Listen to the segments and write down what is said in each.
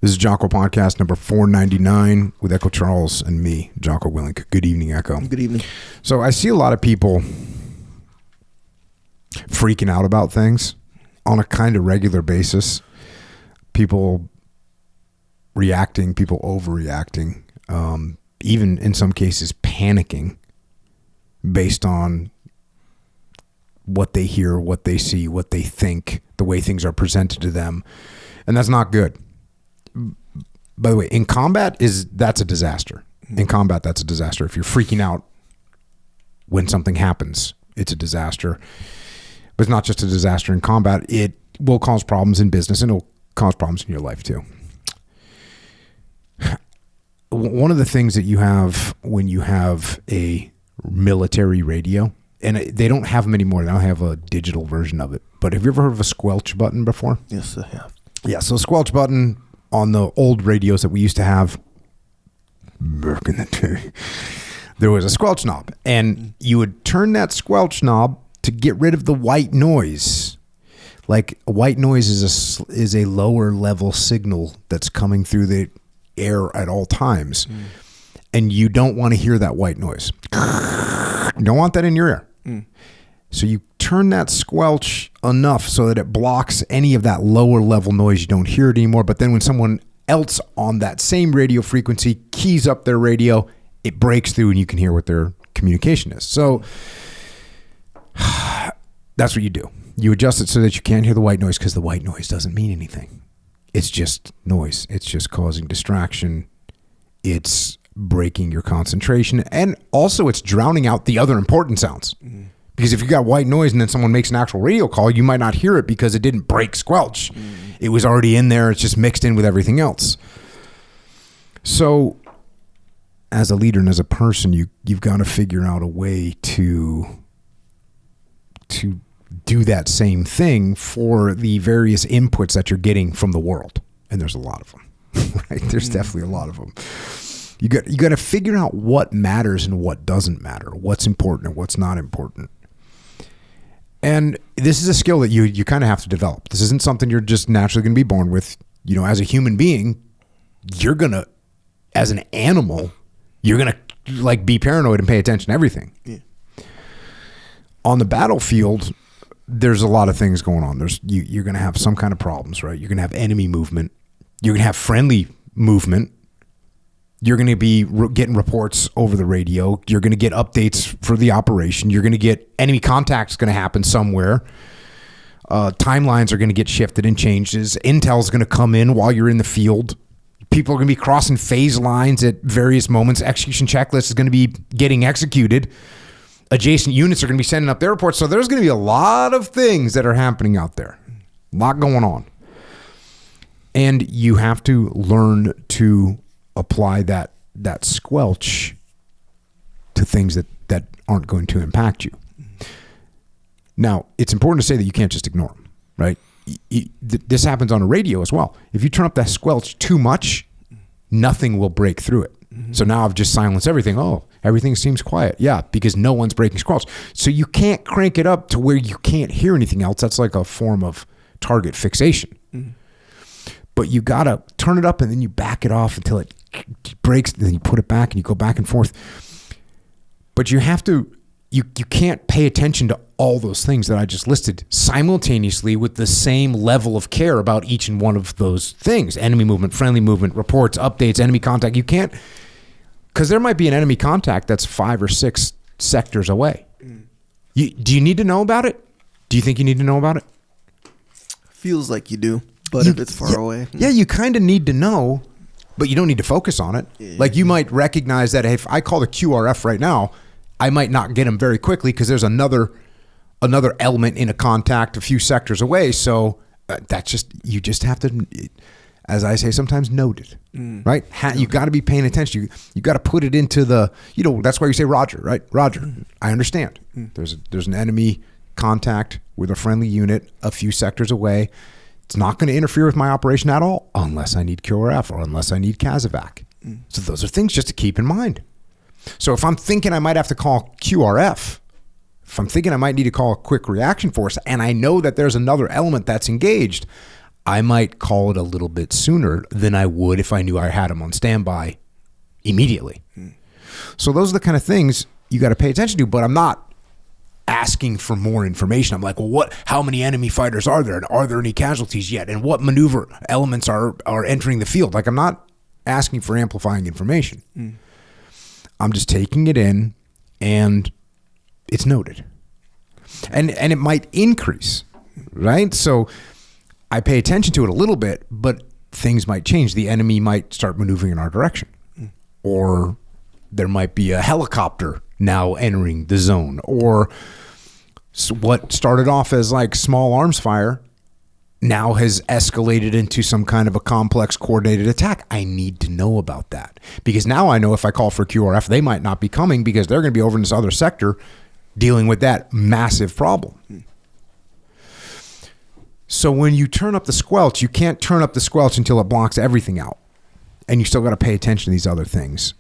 This is Jocko podcast number 499 with Echo Charles and me, Jocko Willink. Good evening, Echo. Good evening. So I see a lot of people freaking out about things on a kind of regular basis. People reacting, people overreacting, even in some cases panicking based on what they hear, what they see, what they think, the way things are presented to them. And that's not good. By the way, in combat, that's a disaster. In combat, that's a disaster. If you're freaking out when something happens, it's a disaster. But it's not just a disaster in combat. It will cause problems in business, and it'll cause problems in your life too. One of the things that you have when you have a military radio, and they don't have them anymore. They don't have a digital version of it. But have you ever heard of a Squelch button before? Yes, I have. Yeah, so a Squelch button on the old radios that we used to have back in the day, there was a Squelch knob, and you would turn that Squelch knob to get rid of the white noise. Like, white noise is a lower level signal that's coming through the air at all times, and you don't want to hear that white noise. You don't want that in your ear. So you turn that Squelch enough so that it blocks any of that lower level noise. You don't hear it anymore. But then when someone else on that same radio frequency keys up their radio, it breaks through and you can hear what their communication is. So that's what you do. You adjust it so that you can't hear the white noise, because the white noise doesn't mean anything. It's just noise. It's just causing distraction. It's breaking your concentration. And also it's drowning out the other important sounds. Because if you got white noise and then someone makes an actual radio call, you might not hear it because it didn't break Squelch. It was already in there. It's just mixed in with everything else. So as a leader and as a person, you've got to figure out a way to do that same thing for the various inputs that you're getting from the world. And there's a lot of them, right? There's definitely a lot of them. You got to figure out what matters and what doesn't matter, what's important and what's not important. And this is a skill that you kind of have to develop. This isn't something you're just naturally going to be born with. You know, as a human being, you're going to, as an animal, you're going to like be paranoid and pay attention to everything. Yeah. On the battlefield, there's a lot of things going on. You're going to have some kind of problems, right? You're going to have enemy movement. You're going to have friendly movement. You're going to be getting reports over the radio. You're going to get updates for the operation. You're going to get enemy contact's going to happen somewhere. Timelines are going to get shifted and changes. Intel's going to come in while you're in the field. People are going to be crossing phase lines at various moments. Execution checklist is going to be getting executed. Adjacent units are going to be sending up their reports. So there's going to be a lot of things that are happening out there. A lot going on. And you have to learn to apply that Squelch to things that aren't going to impact you. Now, it's important to say that you can't just ignore them, right? This happens on a radio as well. If you turn up that Squelch too much, nothing will break through it. So now I've just silenced everything. Oh, everything seems quiet. Yeah, because no one's breaking Squelch. So you can't crank it up to where you can't hear anything else. That's like a form of target fixation. But you got to turn it up and then you back it off until it breaks, and then you put it back and you go back and forth. But you have to, you can't pay attention to all those things that I just listed simultaneously with the same level of care about each and one of those things. Enemy movement, friendly movement, reports, updates, enemy contact. You can't, because there might be an enemy contact that's 5 or 6 sectors away. Do you need to know about it? Do you think you need to know about it? Feels like you do, but if it's far away. Yeah, you kind of need to know, but you don't need to focus on it. Yeah. Like, you might recognize that if I call the QRF right now, I might not get him very quickly because there's another element in a contact a few sectors away. So that's just, you just have to, as I say sometimes, note it, right? You got to be paying attention. You got to put it into the, that's why you say Roger, right? Roger, I understand. There's an enemy contact with a friendly unit a few sectors away. It's not going to interfere with my operation at all unless I need QRF or unless I need Casevac. So those are things just to keep in mind. So if I'm thinking I might have to call QRF, if I'm thinking I might need to call a quick reaction force, and I know that there's another element that's engaged, I might call it a little bit sooner than I would if I knew I had them on standby immediately. So those are the kind of things you got to pay attention to, but I'm not asking for more information. I'm like, well, how many enemy fighters are there? And are there any casualties yet? And what maneuver elements are entering the field? Like, I'm not asking for amplifying information. I'm just taking it in, and it's noted. And it might increase, right? So I pay attention to it a little bit, but things might change. The enemy might start maneuvering in our direction. Or there might be a helicopter now entering the zone. Or what started off as like small arms fire now has escalated into some kind of a complex coordinated attack. I need to know about that. Because now I know if I call for QRF, they might not be coming because they're going to be over in this other sector dealing with that massive problem. So when you turn up the squelch, you can't turn up the squelch until it blocks everything out. And you still got to pay attention to these other things.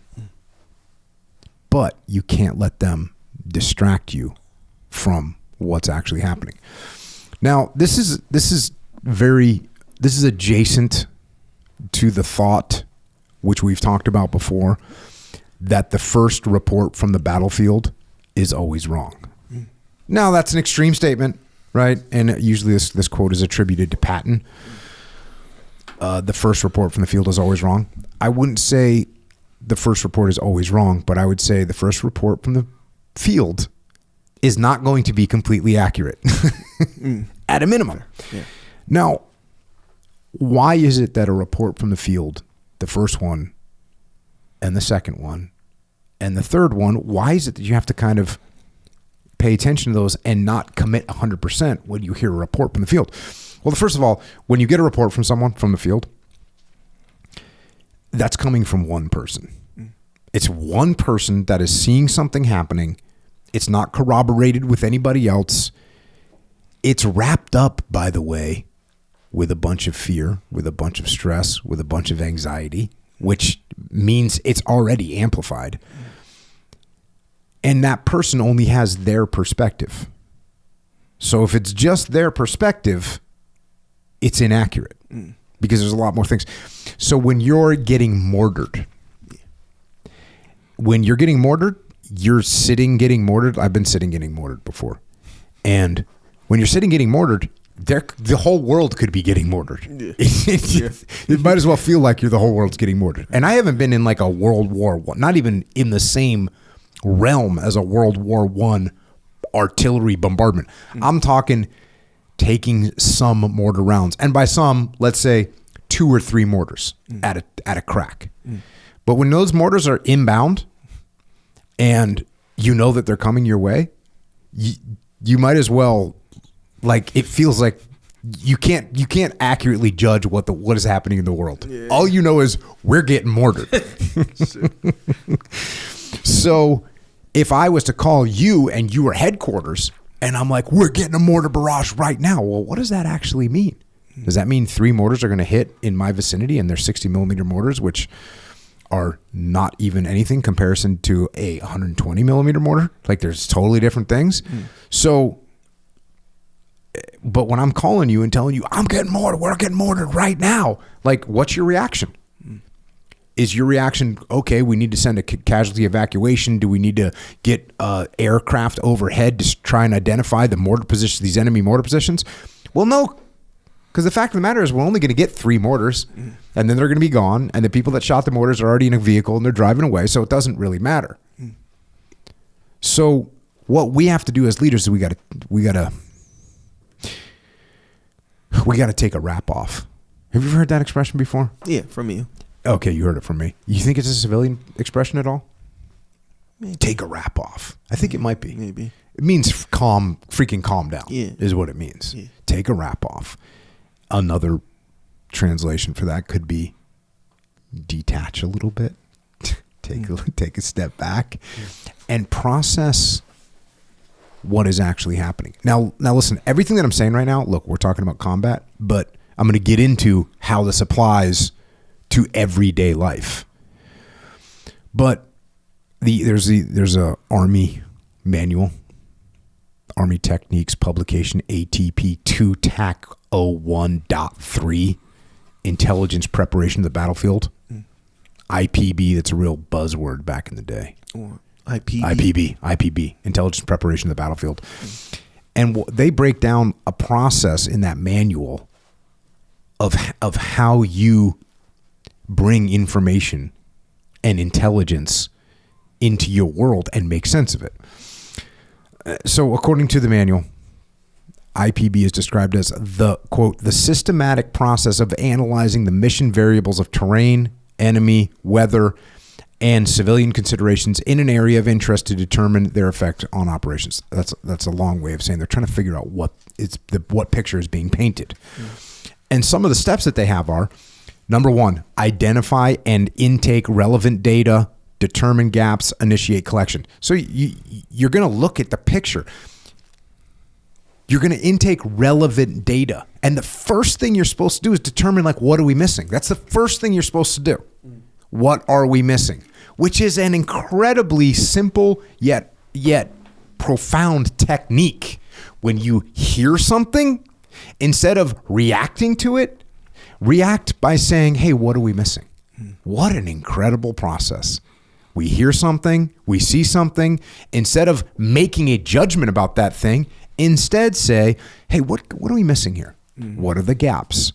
But you can't let them distract you from what's actually happening. Now, this is adjacent to the thought, which we've talked about before, that the first report from the battlefield is always wrong. Now, that's an extreme statement, right? And usually this quote is attributed to Patton. The first report from the field is always wrong. I wouldn't say the first report is always wrong, but I would say the first report from the field is not going to be completely accurate at a minimum. Yeah. Now, why is it that a report from the field, the first one and the second one and the third one, why is it that you have to kind of pay attention to those and not commit 100% when you hear a report from the field? Well, first of all, when you get a report from someone from the field, that's coming from one person. It's one person that is seeing something happening. It's not corroborated with anybody else. It's wrapped up, by the way, with a bunch of fear, with a bunch of stress, with a bunch of anxiety, which means it's already amplified. And that person only has their perspective. So if it's just their perspective, it's inaccurate because there's a lot more things. So when you're getting mortared, you're sitting getting mortared. I've been sitting getting mortared before. And when you're sitting getting mortared, the whole world could be getting mortared. Yeah. It might as well feel like the whole world's getting mortared. And I haven't been in like a World War I, not even in the same realm as a World War I artillery bombardment. I'm talking taking some mortar rounds. And by some, let's say 2 or 3 mortars at a crack. But when those mortars are inbound and you know that they're coming your way, you might as well, like, it feels like you can't accurately judge what is happening in the world. Yeah. All you know is we're getting mortared. So if I was to call you and you were headquarters and I'm like, we're getting a mortar barrage right now. Well, what does that actually mean? Does that mean 3 mortars are going to hit in my vicinity and they're 60 millimeter mortars, which are not even anything comparison to a 120 millimeter mortar? Like, there's totally different things. So, but when I'm calling you and telling you, I'm getting mortared, we're getting mortared right now. Like, what's your reaction? Is your reaction, okay, we need to send a casualty evacuation? Do we need to get aircraft overhead to try and identify the mortar positions, these enemy mortar positions? Well, no, because the fact of the matter is we're only going to get 3 mortars, and then they're going to be gone, and the people that shot the mortars are already in a vehicle, and they're driving away, so it doesn't really matter. So what we have to do as leaders is we got to take a wrap off. Have you ever heard that expression before? Yeah, from you. Okay, you heard it from me. You think it's a civilian expression at all? Maybe. Take a wrap off. I think it might be. Maybe. It means freaking calm down. Yeah. Is what it means. Yeah. Take a wrap off. Another translation for that could be detach a little bit. Take a step back and process what is actually happening. Now listen, everything that I'm saying right now, look, we're talking about combat, but I'm going to get into how this applies to everyday life. But there's a Army manual, Army Techniques publication, ATP 2 TAC 01.3, intelligence preparation of the battlefield. IPB, that's a real buzzword back in the day. IPB, intelligence preparation of the battlefield. And they break down a process in that manual of how you bring information and intelligence into your world and make sense of it. So according to the manual, IPB is described as the, quote, the systematic process of analyzing the mission variables of terrain, enemy, weather, and civilian considerations in an area of interest to determine their effect on operations. That's a long way of saying they're trying to figure out what picture is being painted. And some of the steps that they have are, number one, identify and intake relevant data, determine gaps, initiate collection. So you're going to look at the picture. You're going to intake relevant data. And the first thing you're supposed to do is determine, like, what are we missing? That's the first thing you're supposed to do. What are we missing? Which is an incredibly simple yet profound technique. When you hear something, instead of reacting to it, react by saying, hey, what are we missing? What an incredible process. We hear something, we see something. Instead of making a judgment about that thing, instead say, hey, what are we missing here? What are the gaps?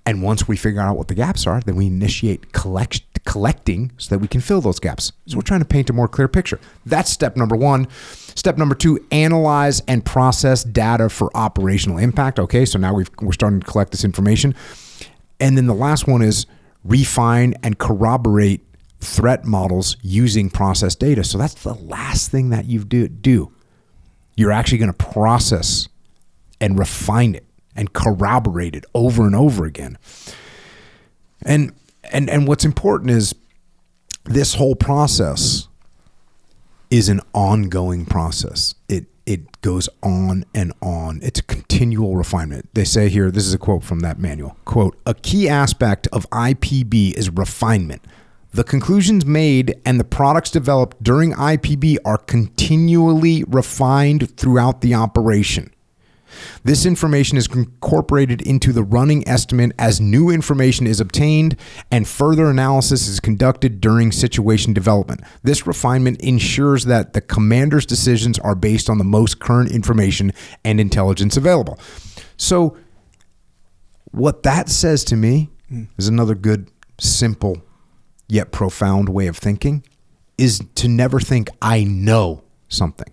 And once we figure out what the gaps are, then we initiate collecting so that we can fill those gaps. So we're trying to paint a more clear picture. That's step number one. Step number two, analyze and process data for operational impact. Okay, so now we're starting to collect this information. And then the last one is refine and corroborate threat models using process data. So that's the last thing that you do. You're actually going to process and refine it and corroborate it over and over again. And what's important is this whole process is an ongoing process. It goes on and on. It's a continual refinement. They say here, this is a quote from that manual, quote, a key aspect of IPB is refinement. The conclusions made and the products developed during IPB are continually refined throughout the operation. This information is incorporated into the running estimate as new information is obtained and further analysis is conducted during situation development. This refinement ensures that the commander's decisions are based on the most current information and intelligence available. So what that says to me is another good, simple, yet profound way of thinking is to never think I know something.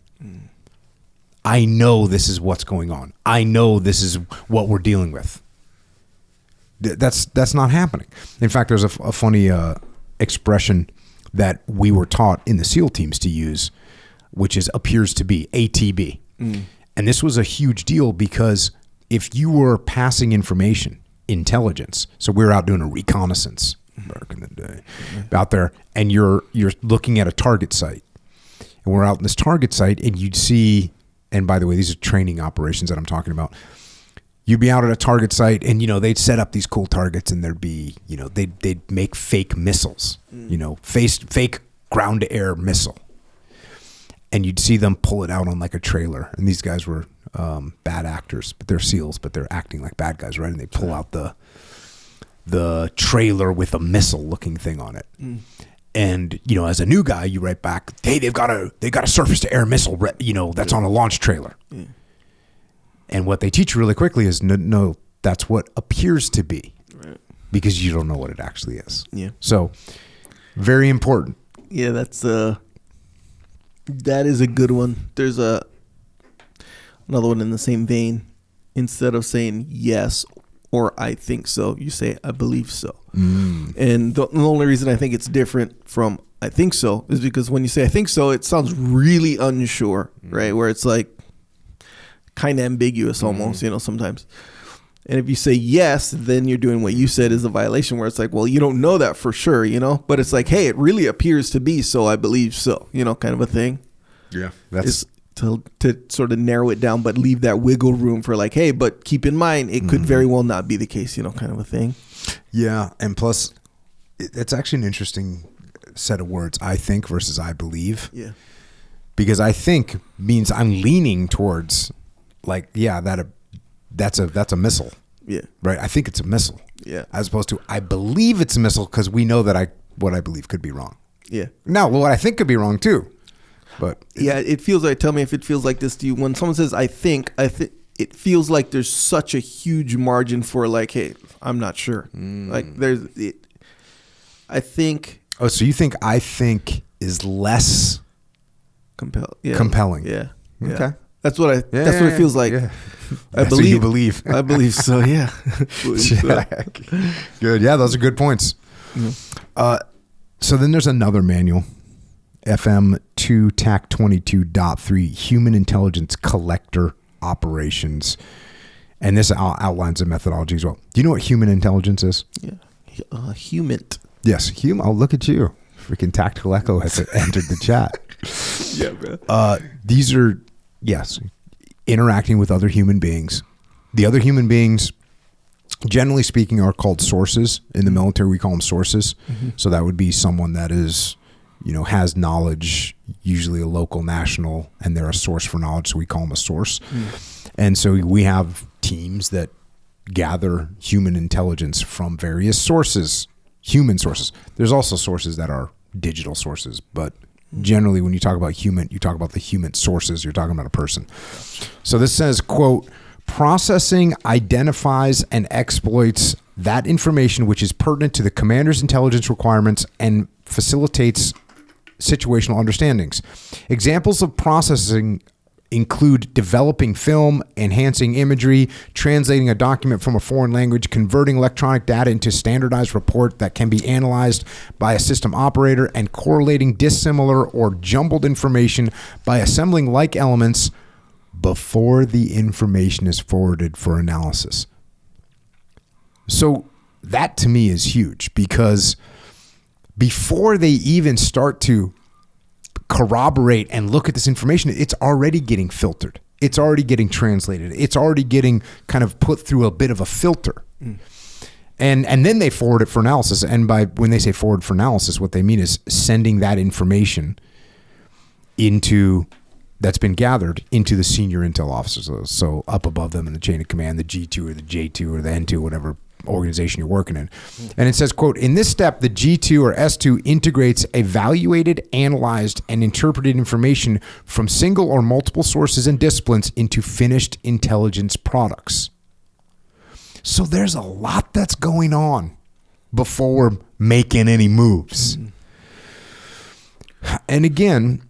I know this is what's going on. I know this is what we're dealing with. That's not happening. In fact, there's a funny expression that we were taught in the SEAL teams to use, which is appears to be, ATB. And this was a huge deal because if you were passing information, intelligence, so we were out doing a reconnaissance back in the day, out there, and you're looking at a target site. And we're out in this target site and you'd see, and by the way, these are training operations that I'm talking about. You'd be out at a target site and, they'd set up these cool targets and there'd be, they'd make fake missiles, fake ground to air missile. And you'd see them pull it out on like a trailer. And these guys were bad actors, but they're SEALs, but they're acting like bad guys, right? And they pull out the trailer with a missile looking thing on it. And, as a new guy, you write back, hey, they got a surface to air missile, that's on a launch trailer. And what they teach you really quickly is no, that's what appears to be, right? Because you don't know what it actually is. Yeah. So very important. Yeah, that is a good one. There's another one in the same vein. Instead of saying yes or I think so, you say I believe so. And the only reason I think it's different from I think so is because when you say I think so, it sounds really unsure, right? Where it's like kind of ambiguous almost, sometimes. And if you say yes, then you're doing what you said is a violation, where it's like, well, you don't know that for sure, but it's like, hey, it really appears to be so, I believe so, kind of a thing. Yeah. That's to sort of narrow it down, but leave that wiggle room for like, hey, but keep in mind, it could very well not be the case, kind of a thing. Yeah. And plus, it's actually an interesting set of words, I think versus I believe. Yeah. Because I think means I'm leaning towards like, yeah, that's a missile. Yeah. Right. I think it's a missile. Yeah. As opposed to I believe it's a missile because we know that what I believe could be wrong. Yeah. Now, what I think could be wrong too. But yeah, it feels like. Tell me if it feels like this to you. When someone says I think, it feels like there's such a huge margin for like, hey, I'm not sure. Like I think. Oh, so you think I think is less compelling? Yeah. Okay. That's what it feels like. Yeah. I That's what you believe. I believe so. Yeah. Check. Good. Yeah, those are good points. Yeah. So then there's another manual, FM 2 TAC 22.3, Human Intelligence Collector Operations, and this outlines the methodology as well. Do you know what human intelligence is? Yeah. Human. Yes, human. Oh, look at you. Freaking Tactical Echo has entered the chat. Yeah, bro. These are, yes, interacting with other human beings. The other human beings, generally speaking, are called sources. In the military, we call them sources. Mm-hmm. So that would be someone that is, has knowledge, usually a local, national, and they're a source for knowledge. So we call them a source. And so we have teams that gather human intelligence from various sources, human sources. There's also sources that are digital sources, but generally when you talk about human, you talk about the human sources, you're talking about a person. So this says, quote, processing identifies and exploits that information which is pertinent to the commander's intelligence requirements and facilitates situational understandings. Examples of processing include developing film, enhancing imagery, translating a document from a foreign language, converting electronic data into standardized report that can be analyzed by a system operator, and correlating dissimilar or jumbled information by assembling like elements before the information is forwarded for analysis. So that to me is huge, because before they even start to corroborate and look at this information, it's already getting filtered. It's already getting translated. It's already getting kind of put through a bit of a filter. And then they forward it for analysis. And when they say forward for analysis, what they mean is sending that information that's been gathered into the senior intel officers. So up above them in the chain of command, the G2 or the J2 or the N2, whatever organization you're working in. And it says, quote, in this step, the G2 or S2 integrates evaluated, analyzed, and interpreted information from single or multiple sources and disciplines into finished intelligence products. So there's a lot that's going on before we're making any moves. And again,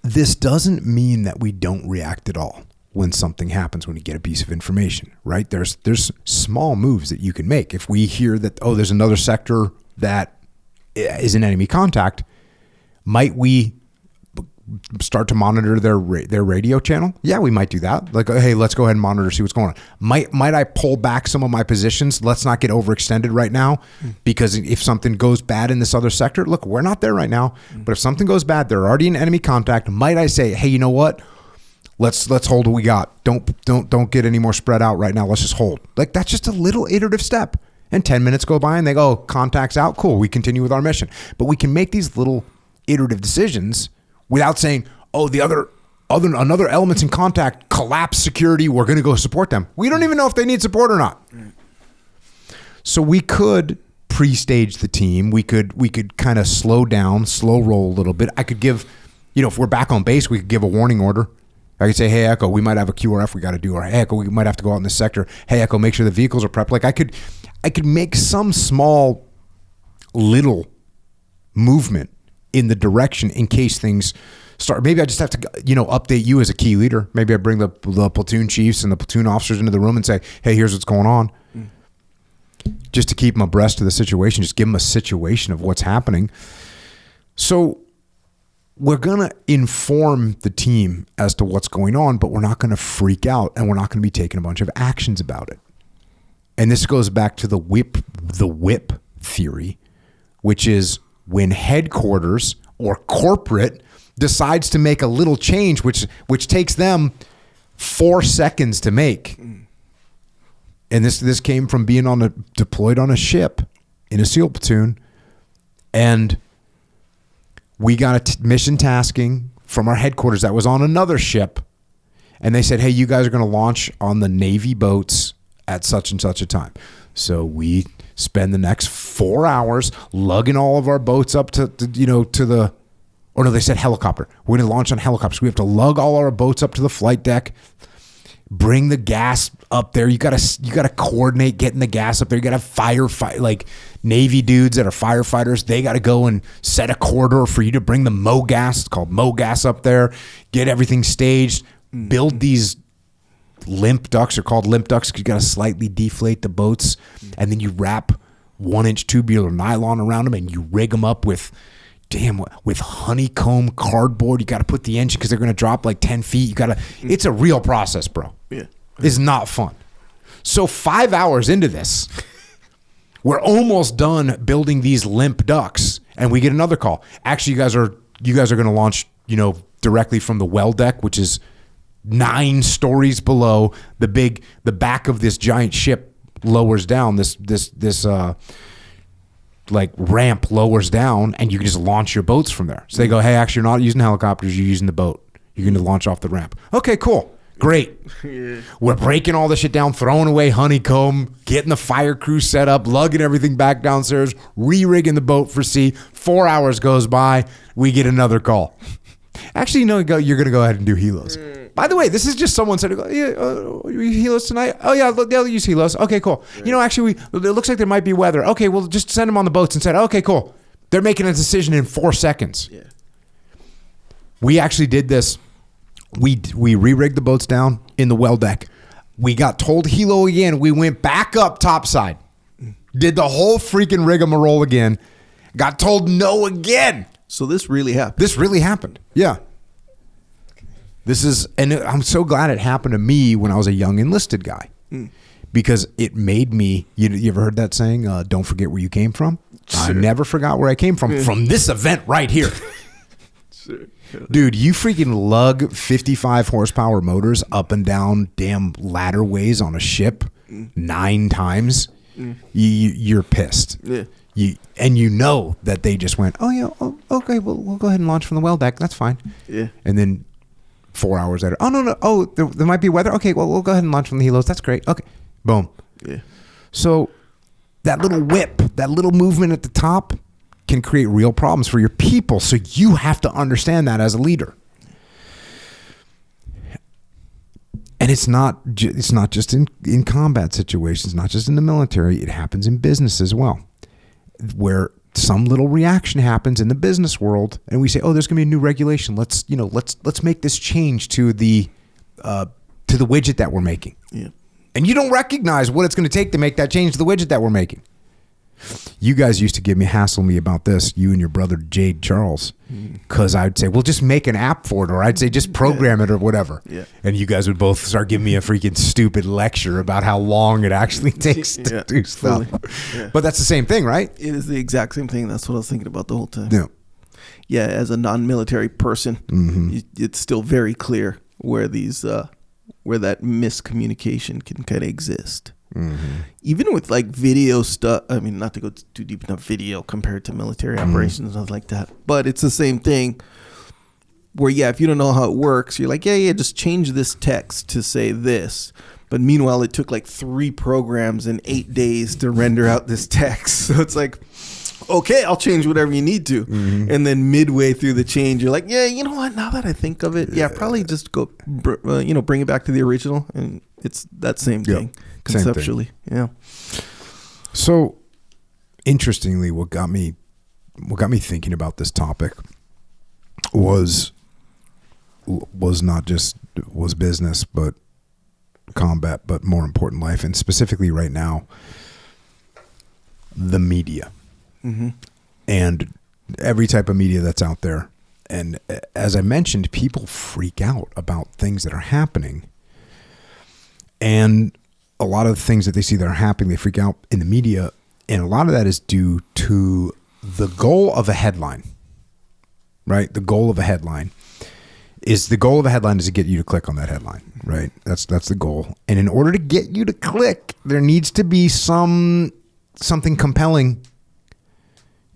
this doesn't mean that we don't react at all when something happens, when you get a piece of information, right? There's small moves that you can make. If we hear that, there's another sector that is in enemy contact, might we start to monitor their radio channel? Yeah, we might do that. Like, hey, let's go ahead and monitor, see what's going on. Might I pull back some of my positions? Let's not get overextended right now, because if something goes bad in this other sector, look, we're not there right now, but if something goes bad, they're already in enemy contact. Might I say, hey, you know what? Let's hold what we got. Don't get any more spread out right now. Let's just hold. Like, that's just a little iterative step. And 10 minutes go by and they go, contact's out. Cool. We continue with our mission. But we can make these little iterative decisions without saying, another element's in contact, collapse security, we're going to go support them. We don't even know if they need support or not. So we could pre-stage the team. We could kind of slow roll a little bit. I could give, if we're back on base, we could give a warning order. I could say, hey, Echo, we might have a QRF we got to do. Or, hey, Echo, we might have to go out in this sector. Hey, Echo, make sure the vehicles are prepped. Like, I could make some small little movement in the direction in case things start. Maybe I just have to, update you as a key leader. Maybe I bring the platoon chiefs and the platoon officers into the room and say, hey, here's what's going on. Just to keep them abreast of the situation, just give them a situation of what's happening. So we're going to inform the team as to what's going on, but we're not going to freak out, and we're not going to be taking a bunch of actions about it. And this goes back to the whip theory, which is when headquarters or corporate decides to make a little change, which takes them 4 seconds to make. And this came from being deployed on a ship in a SEAL platoon, and we got a mission tasking from our headquarters that was on another ship, And they said, hey, you guys are going to launch on the Navy boats at such and such a time. So we spend the next 4 hours lugging all of our boats up to the, or no, they said helicopter. We're going to launch on helicopters. We have to lug all our boats up to the flight deck, bring the gas up there. You gotta coordinate getting the gas up there. You gotta firefight, like Navy dudes that are firefighters. They gotta go and set a corridor for you to bring the MoGas. It's called MoGas up there. Get everything staged. Build these limp ducks. They're called limp ducks because you gotta slightly deflate the boats, and then you wrap 1-inch tubular nylon around them, and you rig them up with honeycomb cardboard. You got to put the engine because they're going to drop like 10 feet. It's a real process, bro. Yeah. It's not fun. So 5 hours into this, we're almost done building these limp ducks, and we get another call. Actually, you guys are going to launch, directly from the well deck, which is 9 stories below. The back of this giant ship lowers down. This like ramp lowers down, and you can just launch your boats from there. So they go, hey, actually, you're not using helicopters, you're using the boat. You're going to launch off the ramp. Okay, cool. Great. Yeah. We're breaking all the shit down, throwing away honeycomb, getting the fire crew set up, lugging everything back downstairs, re-rigging the boat for sea. 4 hours goes by. We get another call. Actually, you're going to go ahead and do helos. By the way, this is just someone said, yeah, helos tonight? Oh, yeah, they'll use helos. Okay, cool. Right. Actually, it looks like there might be weather. Okay, well, just send them on the boats and said, okay, cool. They're making a decision in 4 seconds. Yeah. We actually did this. We re-rigged the boats down in the well deck. We got told helo again. We went back up topside. Did the whole freaking rigmarole again. Got told no again. So this really happened. This really happened. Yeah. And I'm so glad it happened to me when I was a young enlisted guy, because it made me, you ever heard that saying, don't forget where you came from? Sure. I never forgot where I came from this event right here. Sure. Dude, you freaking lug 55 horsepower motors up and down damn ladder ways on a ship 9 times. You're pissed. Yeah. And that they just went, oh yeah, okay, well, we'll go ahead and launch from the well deck. That's fine. Yeah. And then 4 hours later, oh no, oh there might be weather. Okay, well, we'll go ahead and launch from the helos. That's great. Okay, boom. Yeah. So that little whip, that little movement at the top can create real problems for your people. So you have to understand that as a leader. And it's not just in combat situations, not just in the military. It happens in business as well, where some little reaction happens in the business world, and we say, "Oh, there's going to be a new regulation. Let's make this change to the widget that we're making." Yeah. And you don't recognize what it's going to take to make that change to the widget that we're making. You guys used to hassle me about this, you and your brother Jade Charles, because I'd say, well, just make an app for it, or I'd say just program it or whatever. Yeah. And you guys would both start giving me a freaking stupid lecture about how long it actually takes to do stuff. Yeah. But that's the same thing, right? It is the exact same thing. That's what I was thinking about the whole time. Yeah. Yeah, as a non-military person, it's still very clear where where that miscommunication can kind of exist. Mm-hmm. Even with like video stuff, I mean, not to go too deep into video compared to military operations and stuff like that, but it's the same thing where, yeah, if you don't know how it works, you're like, yeah, just change this text to say this. But meanwhile, it took like 3 programs and 8 days to render out this text. So it's like, okay, I'll change whatever you need to. Mm-hmm. And then midway through the change, you're like, yeah, you know what? Now that I think of it, yeah, probably just go, bring it back to the original. And it's that same thing. Conceptually, yeah. So, interestingly, what got me thinking about this topic was not just business, but combat, but more important, life, and specifically right now, the media, and every type of media that's out there. And as I mentioned, people freak out about things that are happening, and a lot of the things that they see that are happening, they freak out in the media. And a lot of that is due to the goal of a headline, right? The goal of a headline is to get you to click on that headline, right? That's the goal. And in order to get you to click, there needs to be something compelling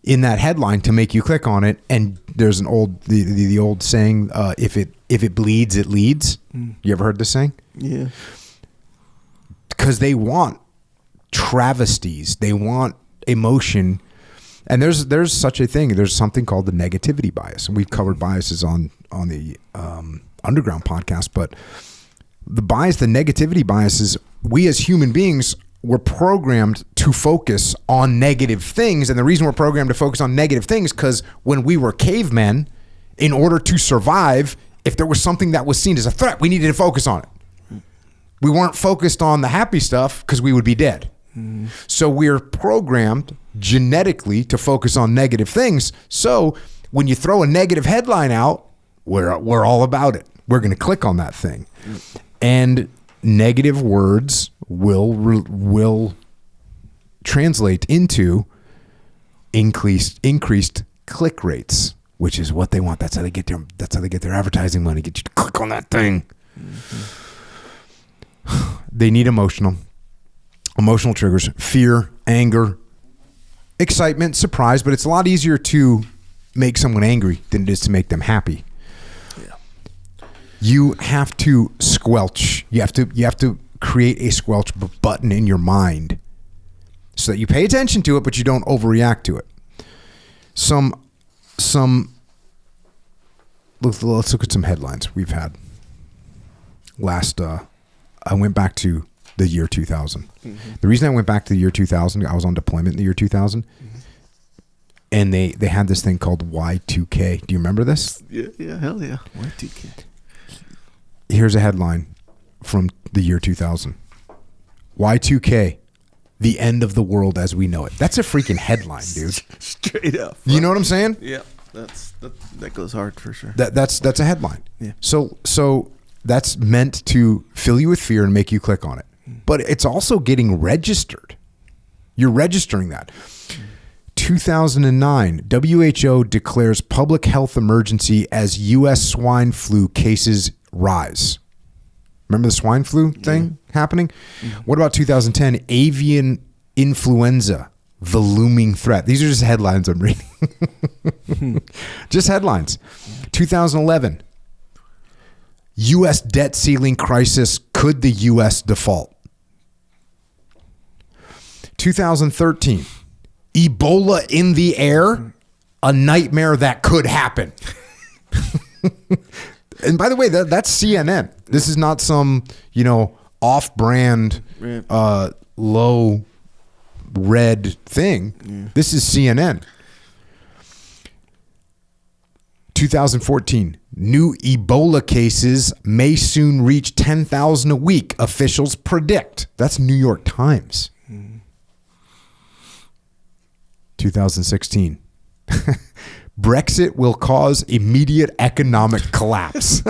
in that headline to make you click on it. And there's the old saying, if if it bleeds, it leads. You ever heard this saying? Yeah. Because they want travesties. They want emotion. And there's such a thing. There's something called the negativity bias. And we've covered biases on the Underground podcast. But the negativity bias is we as human beings were programmed to focus on negative things. And the reason we're programmed to focus on negative things because when we were cavemen, in order to survive, if there was something that was seen as a threat, we needed to focus on it. We weren't focused on the happy stuff because we would be dead. So we're programmed genetically to focus on negative things. So when you throw a negative headline out, we're all about it. We're going to click on that thing. And negative words will translate into increased click rates, which is what they want. That's how they get their advertising money. Get you to click on that thing. They need emotional triggers: fear, anger, excitement, surprise. But it's a lot easier to make someone angry than it is to make them happy. Yeah. You have to squelch. You have to create a squelch button in your mind so that you pay attention to it, but you don't overreact to it. Let's look at some headlines we've had. I went back to the year 2000. The reason I went back to the year 2000, I was on deployment in the year 2000, and they had this thing called Y2K. Do you remember this? Yeah, hell yeah. Y2K. Here's a headline from the year 2000. Y2K, the end of the world as we know it. That's a freaking headline, dude. Straight up. You know what I'm saying? Yeah, that goes hard for sure. That's a headline. Yeah. So that's meant to fill you with fear and make you click on it. But it's also getting registered. You're registering that. 2009, WHO declares public health emergency as U.S. swine flu cases rise. Remember the swine flu thing happening? What about 2010? Avian influenza, the looming threat. These are just headlines I'm reading. Just headlines. 2011, U.S. debt ceiling crisis. Could the U.S. default? 2013, Ebola in the air, a nightmare that could happen. And by the way, that's CNN. This is not some, off-brand, low red thing. Yeah. This is CNN. 2014, new Ebola cases may soon reach 10,000 a week, officials predict. That's New York Times. 2016. Brexit will cause immediate economic collapse.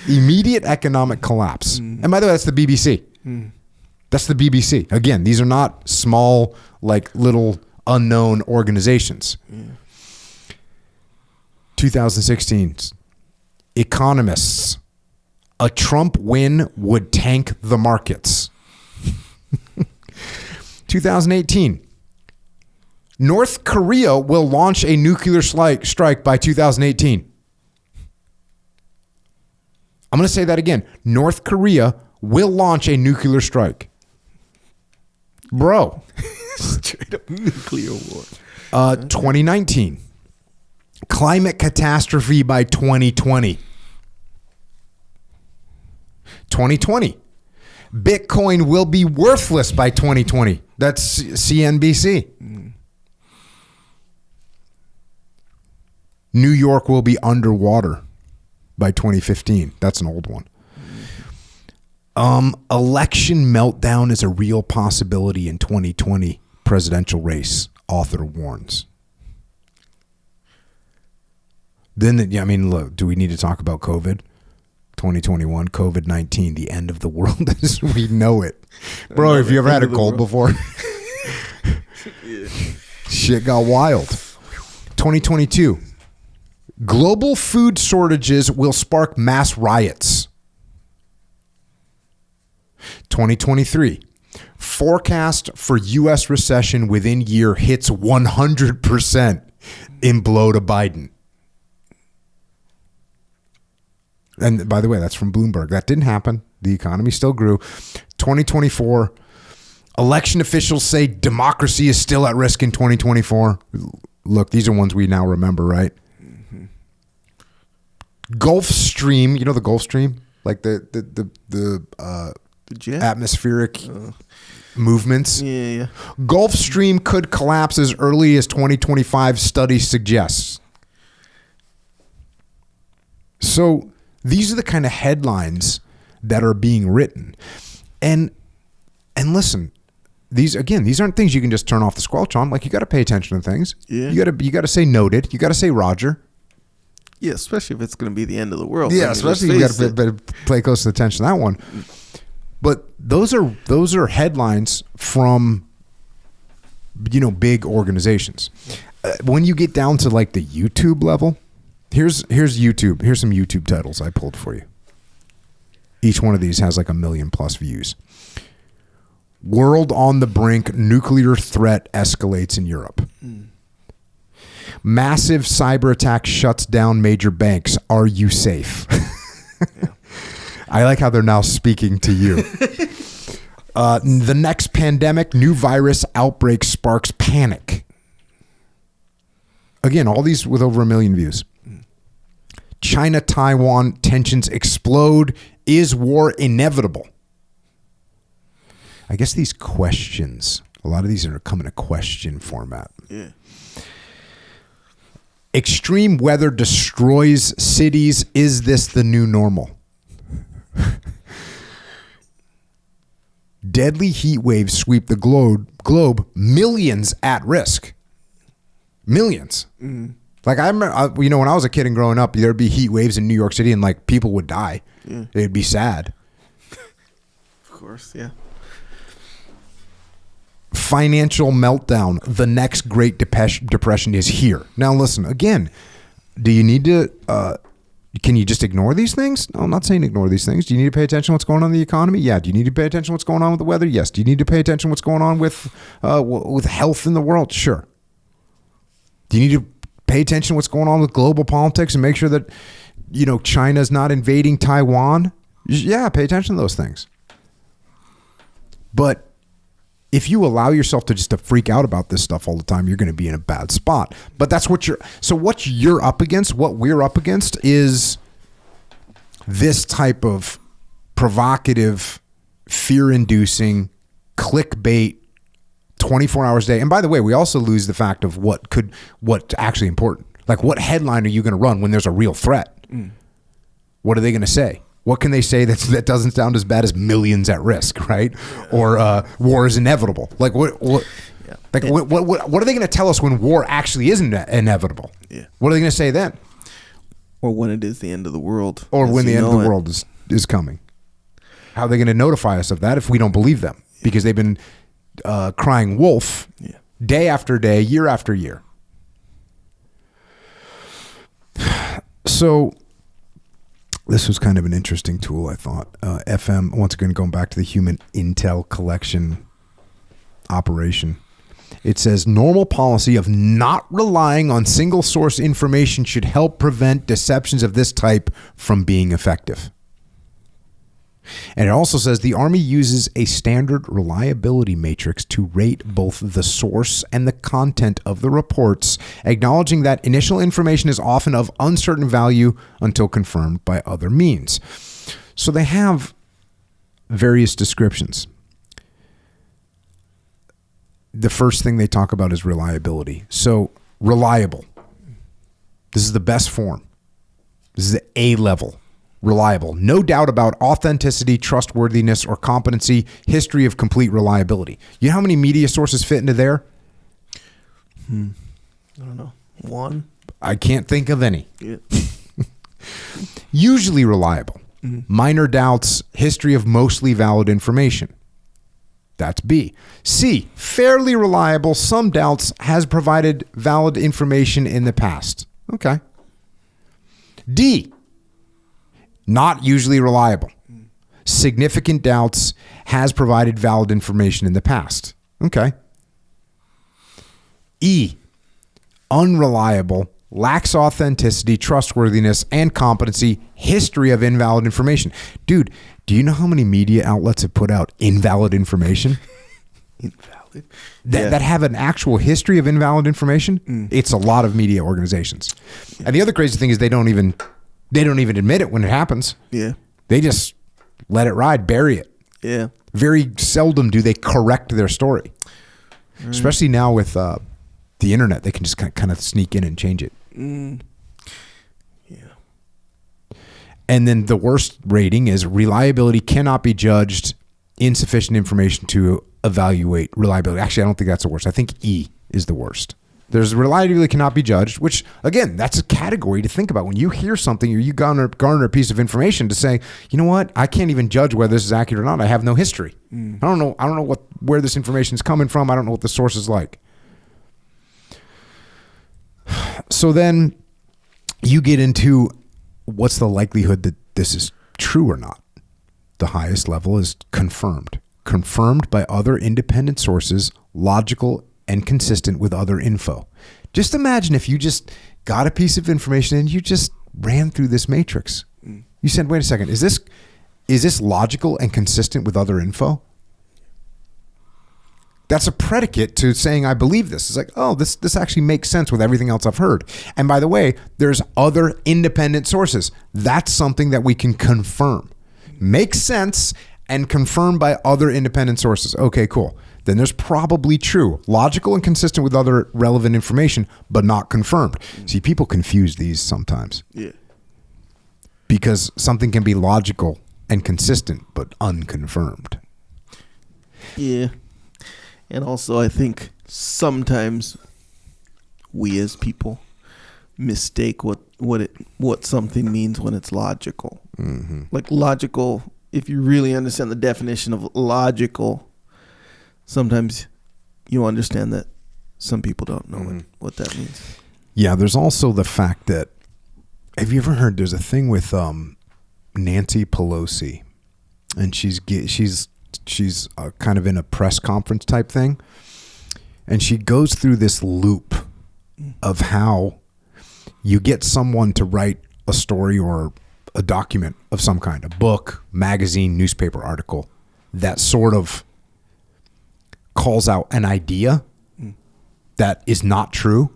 Immediate economic collapse. And by the way, that's the BBC. That's the BBC. Again, these are not small, little unknown organizations. 2016. Economists. A Trump win would tank the markets. 2018. North Korea will launch a nuclear strike by 2018. I'm going to say that again. North Korea will launch a nuclear strike. Bro. Straight up nuclear war. 2019. Climate catastrophe by 2020. 2020. Bitcoin will be worthless by 2020. That's CNBC. New York will be underwater by 2015. That's an old one. Election meltdown is a real possibility in 2020 presidential race, author warns. Then, look, do we need to talk about COVID? 2021, COVID-19, the end of the world as we know it. Bro, have you ever had a cold before? Shit got wild. 2022. Global food shortages will spark mass riots. 2023. Forecast for U.S. recession within year hits 100% in blow to Biden. And by the way, that's from Bloomberg. That didn't happen. The economy still grew. 2024, election officials say democracy is still at risk in 2024. Look, these are ones we now remember, right? Mm-hmm. Gulf Stream, you know the Gulf Stream? Like the atmospheric movements. Yeah. Gulf Stream could collapse as early as 2025, study suggests. So these are the kind of headlines that are being written. And listen, these aren't things you can just turn off the squelch on. Like, you got to pay attention to things. Yeah. You got to say noted. You got to say Roger. Yeah, especially if it's going to be the end of the world. Yeah, especially you got to pay close attention to that one. But those are headlines from, big organizations. When you get down to like the YouTube level, here's YouTube. Here's some YouTube titles I pulled for you. Each one of these has like 1 million+ views. World on the brink, nuclear threat escalates in Europe. Massive cyber attack shuts down major banks. Are you safe? Yeah. I like how they're now speaking to you. The next pandemic, new virus outbreak sparks panic. Again, all these with over 1 million views. China-Taiwan tensions explode. Is war inevitable? I guess these questions, a lot of these are coming in a question format. Yeah. Extreme weather destroys cities. Is this the new normal? Deadly heat waves sweep the globe. Millions at risk. Millions. Mm-hmm. Like, I remember, when I was a kid and growing up, there'd be heat waves in New York City and like people would die. Yeah. It'd be sad. Of course, yeah. Financial meltdown. The next Great Depression is here. Now, listen, again, do you need to, can you just ignore these things? No, I'm not saying ignore these things. Do you need to pay attention to what's going on in the economy? Yeah. Do you need to pay attention to what's going on with the weather? Yes. Do you need to pay attention to what's going on with health in the world? Sure. Do you need to pay attention to what's going on with global politics and make sure that, China's not invading Taiwan? Yeah, pay attention to those things. But if you allow yourself to freak out about this stuff all the time, you're going to be in a bad spot. But that's what you're up against, what we're up against is this type of provocative, fear-inducing, clickbait, 24 hours a day. And by the way, we also lose the fact of what's actually important. Like, what headline are you going to run when there's a real threat? What are they going to say? What can they say that doesn't sound as bad as millions at risk, right? Or war is inevitable. Like, what? Yeah. Like, what are they going to tell us when war actually isn't inevitable? Yeah. What are they going to say then? Or when it is the end of the world. Or when the end of the world is coming. How are they going to notify us of that if we don't believe them? Because they've been crying wolf day after day, year after year. So this was kind of an interesting tool, I thought. FM, once again, going back to the human intel collection operation. It says normal policy of not relying on single source information should help prevent deceptions of this type from being effective. And it also says the Army uses a standard reliability matrix to rate both the source and the content of the reports, acknowledging that initial information is often of uncertain value until confirmed by other means. So they have various descriptions. The first thing they talk about is reliability. So reliable. This is the best form. This is the A level. Reliable. No doubt about authenticity, trustworthiness, or competency. History of complete reliability. You know how many media sources fit into there? I don't know. One? I can't think of any. Yeah. Usually reliable. Mm-hmm. Minor doubts. History of mostly valid information. That's B. C. Fairly reliable. Some doubts. Has provided valid information in the past. Okay. D. Not usually reliable. Significant doubts. Has provided valid information in the past. Okay. E. Unreliable. lacks authenticity, trustworthiness, and competency, history of invalid information. Dude, do you know how many media outlets have put out invalid information? Invalid. That have an actual history of invalid information? It's a lot of media organizations. And the other crazy thing is they don't even admit it when it happens. Yeah. They just let it ride, bury it. Yeah. Very seldom do they correct their story. Especially now with the internet, they can just kind of sneak in and change it. Yeah. And then the worst rating is reliability cannot be judged, insufficient information to evaluate reliability. Actually, I don't think that's the worst. I think E is the worst. There's reliability cannot be judged, which, again, that's a category to think about. When you hear something or you garner a piece of information to say, you know what, I can't even judge whether this is accurate or not. I have no history. I don't know where this information is coming from. I don't know what the source is like. So then you get into what's the likelihood that this is true or not. The highest level is confirmed. Confirmed by other independent sources, logical and consistent with other info. Just imagine if you just got a piece of information and you just ran through this matrix. You said, wait a second, is this logical and consistent with other info? That's a predicate to saying, I believe this. It's like, oh, this actually makes sense with everything else I've heard. And by the way, there's other independent sources. That's something that we can confirm. Makes sense and confirmed by other independent sources. Okay, cool. Then there's probably true, logical and consistent with other relevant information, but not confirmed. See, people confuse these sometimes. Yeah. Because something can be logical and consistent, but unconfirmed. Yeah. And also, I think sometimes we as people mistake what something means when it's logical. Like logical, if you really understand the definition of logical, sometimes you understand that some people don't know what that means. Yeah, there's also the fact that, have you ever heard there's a thing with Nancy Pelosi, and she's kind of in a press conference type thing, and she goes through this loop of how you get someone to write a story or a document of some kind, a book, magazine, newspaper article that sort of calls out an idea that is not true,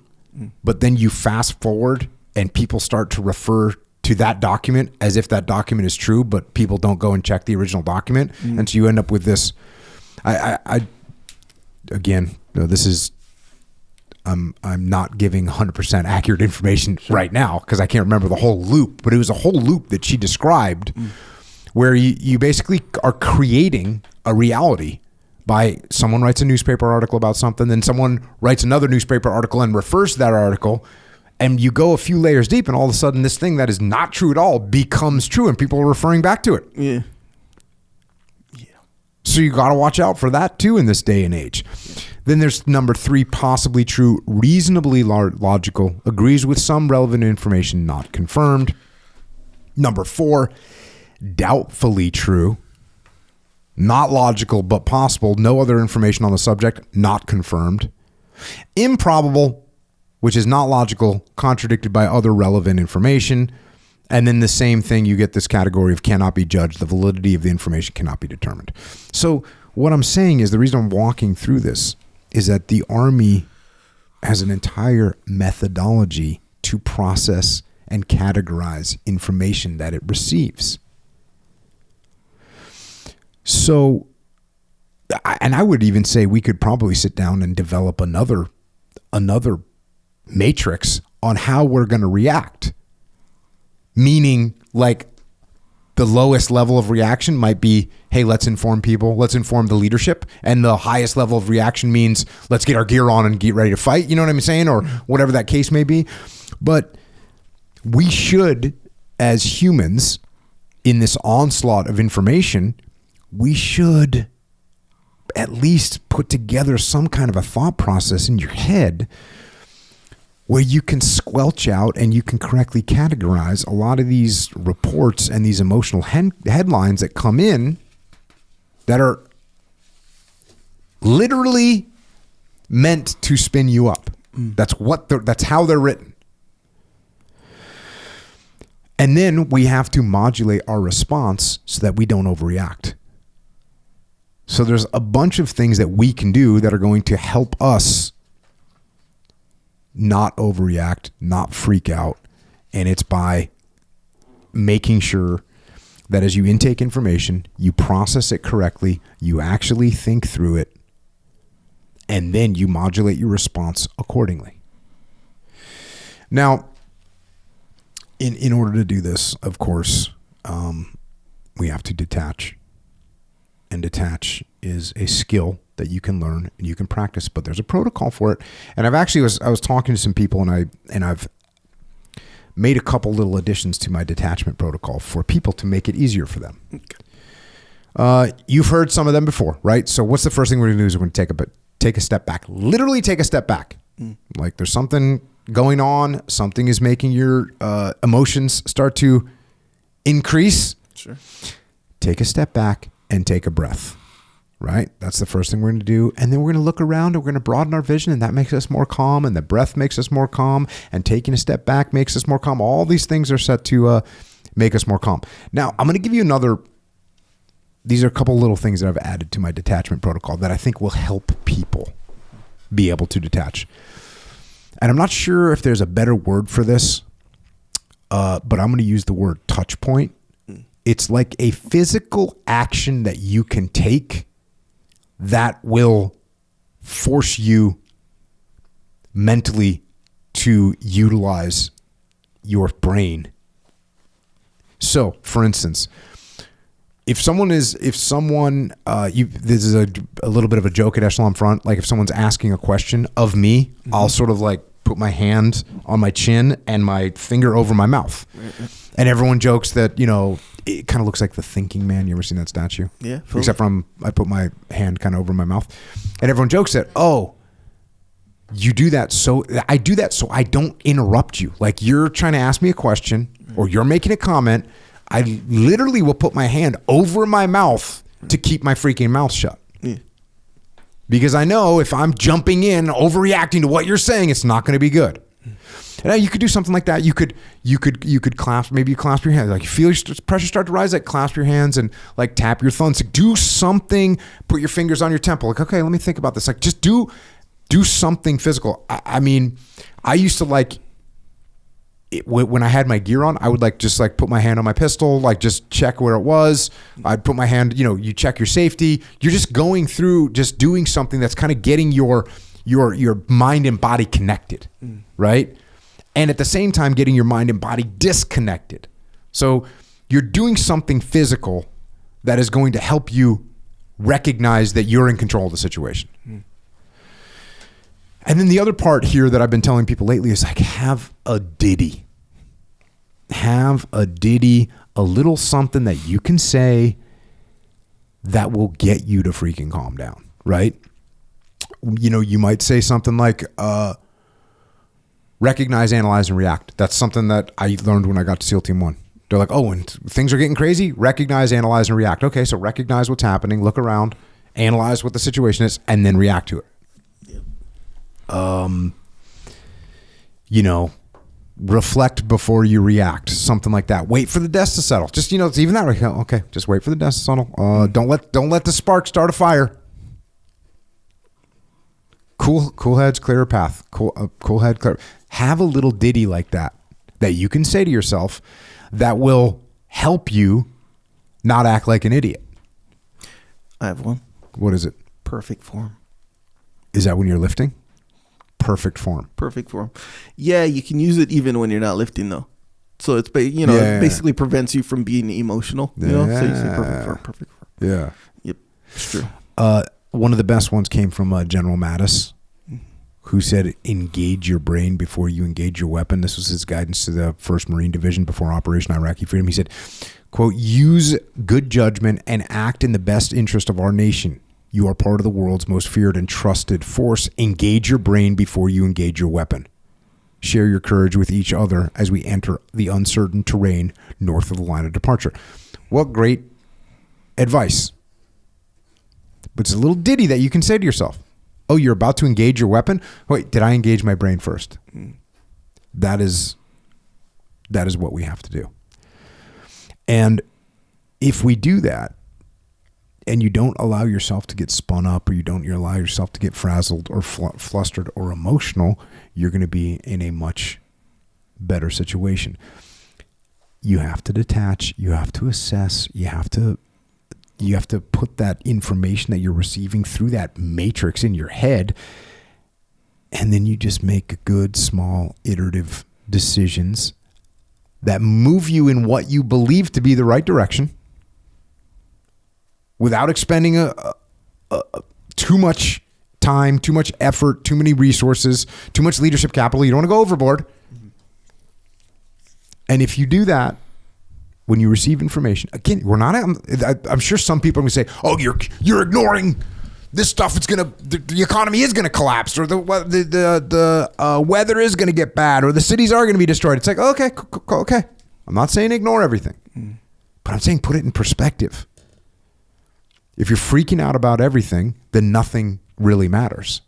but then you fast forward and people start to refer to that document as if that document is true, but people don't go and check the original document. And so you end up with this, again, this is, I'm not giving 100% accurate information right now because I can't remember the whole loop, but it was a whole loop that she described where you basically are creating a reality by someone writes a newspaper article about something, then someone writes another newspaper article and refers to that article, and you go a few layers deep, and all of a sudden this thing that is not true at all becomes true, and people are referring back to it. Yeah. So you got to watch out for that too in this day and age. Then there's number 3, possibly true, reasonably logical, agrees with some relevant information, not confirmed. Number 4, doubtfully true, not logical but possible, no other information on the subject, not confirmed. Improbable, which is not logical, contradicted by other relevant information. And then the same thing, you get this category of cannot be judged. The validity of the information cannot be determined. So what I'm saying is, the reason I'm walking through this is that the Army has an entire methodology to process and categorize information that it receives. So, and I would even say we could probably sit down and develop another matrix on how we're going to react. Meaning, like, the lowest level of reaction might be, hey, let's inform people, let's inform the leadership. And the highest level of reaction means let's get our gear on and get ready to fight. You know what I'm saying? Or whatever that case may be. But we should, as humans, in this onslaught of information, we should at least put together some kind of a thought process in your head where you can squelch out and you can correctly categorize a lot of these reports and these emotional headlines that come in that are literally meant to spin you up. That's how they're written. And then we have to modulate our response so that we don't overreact. So there's a bunch of things that we can do that are going to help us not overreact, not freak out. And it's by making sure that as you intake information, you process it correctly, you actually think through it, and then you modulate your response accordingly. Now, in order to do this, of course, we have to detach. And detach is a skill that you can learn and you can practice, but there's a protocol for it. And I was talking to some people, and I've made a couple little additions to my detachment protocol for people to make it easier for them. Okay. You've heard some of them before, right? So what's the first thing we're going to do is we're going to take a step back. Literally take a step back. Like there's something going on. Something is making your emotions start to increase. Sure. Take a step back and take a breath, right? That's the first thing we're going to do. And then we're going to look around and we're going to broaden our vision, and that makes us more calm, and the breath makes us more calm, and taking a step back makes us more calm. All these things are set to make us more calm. Now, I'm going to give you these are a couple little things that I've added to my detachment protocol that I think will help people be able to detach. And I'm not sure if there's a better word for this, but I'm going to use the word touch point. It's like a physical action that you can take that will force you mentally to utilize your brain. So, for instance, this is a little bit of a joke at Echelon Front. Like if someone's asking a question of me, I'll sort of like put my hand on my chin and my finger over my mouth. And everyone jokes that, it kind of looks like the thinking man. You ever seen that statue? Yeah. Fully. Except for I put my hand kind of over my mouth. And everyone jokes that, you do that so I do that so I don't interrupt you. Like you're trying to ask me a question or you're making a comment. I literally will put my hand over my mouth to keep my freaking mouth shut. Yeah. Because I know if I'm jumping in, overreacting to what you're saying, it's not going to be good. Now you could do something like that. You could clasp, maybe you clasp your hands. Like you feel your pressure start to rise, like clasp your hands and like tap your thumbs. Like do something, put your fingers on your temple. Like, okay, let me think about this. Like just do something physical. I mean, I used to when I had my gear on, I would just put my hand on my pistol, like just check where it was. I'd put my hand, you check your safety. You're just going through, just doing something that's kind of getting your mind and body connected, right? And at the same time, getting your mind and body disconnected. So you're doing something physical that is going to help you recognize that you're in control of the situation. And then the other part here that I've been telling people lately is like, have a ditty. Have a ditty, a little something that you can say that will get you to freaking calm down, right? You might say something like, recognize, analyze, and react. That's something that I learned when I got to SEAL Team 1. They're like, when things are getting crazy, recognize, analyze, and react. Okay, so recognize what's happening, look around, analyze what the situation is, and then react to it. Reflect before you react, something like that. Wait for the dust to settle. Just, it's even that. Okay, just wait for the dust to settle. Don't let the spark start a fire. Cool heads, clear path. Cool head, clear. Have a little ditty like that you can say to yourself that will help you not act like an idiot. I have one. What is it? Perfect form. Is that when you're lifting? Perfect form. Perfect form. Yeah, you can use it even when you're not lifting though. So it's it basically prevents you from being emotional. So you say perfect form. Yeah. Yep. It's true. One of the best ones came from General Mattis, who said, engage your brain before you engage your weapon. This was his guidance to the 1st Marine Division before Operation Iraqi Freedom. He said, quote, use good judgment and act in the best interest of our nation. You are part of the world's most feared and trusted force. Engage your brain before you engage your weapon. Share your courage with each other as we enter the uncertain terrain north of the line of departure. What great advice. But it's a little ditty that you can say to yourself. Oh, you're about to engage your weapon? Wait, did I engage my brain first? That is what we have to do. And if we do that, and you don't allow yourself to get spun up, or you don't allow yourself to get frazzled or flustered or emotional, you're going to be in a much better situation. You have to detach, you have to assess, you have to put that information that you're receiving through that matrix in your head, and then you just make good, small, iterative decisions that move you in what you believe to be the right direction, without expending too much time, too much effort, too many resources, too much leadership capital. You don't want to go overboard. And if you do that, when you receive information, again, I'm sure some people are going to say, "Oh, you're ignoring this stuff. The economy is going to collapse, or the weather is going to get bad, or the cities are going to be destroyed." It's like, okay. I'm not saying ignore everything, but I'm saying put it in perspective. If you're freaking out about everything, then nothing really matters.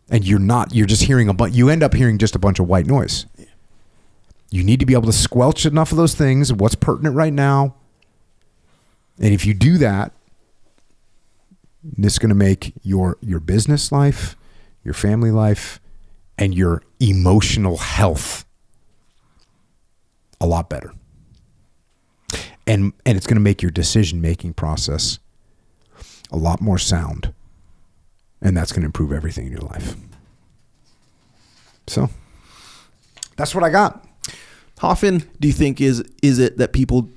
And you're just hearing you end up hearing just a bunch of white noise. Yeah. You need to be able to squelch enough of those things, what's pertinent right now. And if you do that, this is going to make your business life, your family life, and your emotional health a lot better. And it's going to make your decision-making process a lot more sound, and that's going to improve everything in your life. So that's what I got. How often do you think is it that people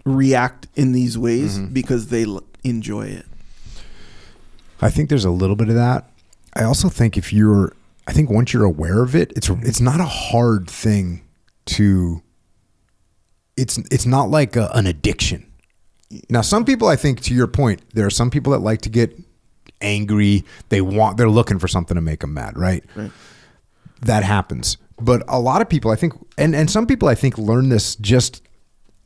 react in these ways because they enjoy it? I think there's a little bit of that. I also think once you're aware of it, it's not a hard thing to. It's not like an addiction. Now, some people, I think, to your point, there are some people that like to get angry. They're looking for something to make them mad, right? That happens. But a lot of people, I think, and some people, I think, learn this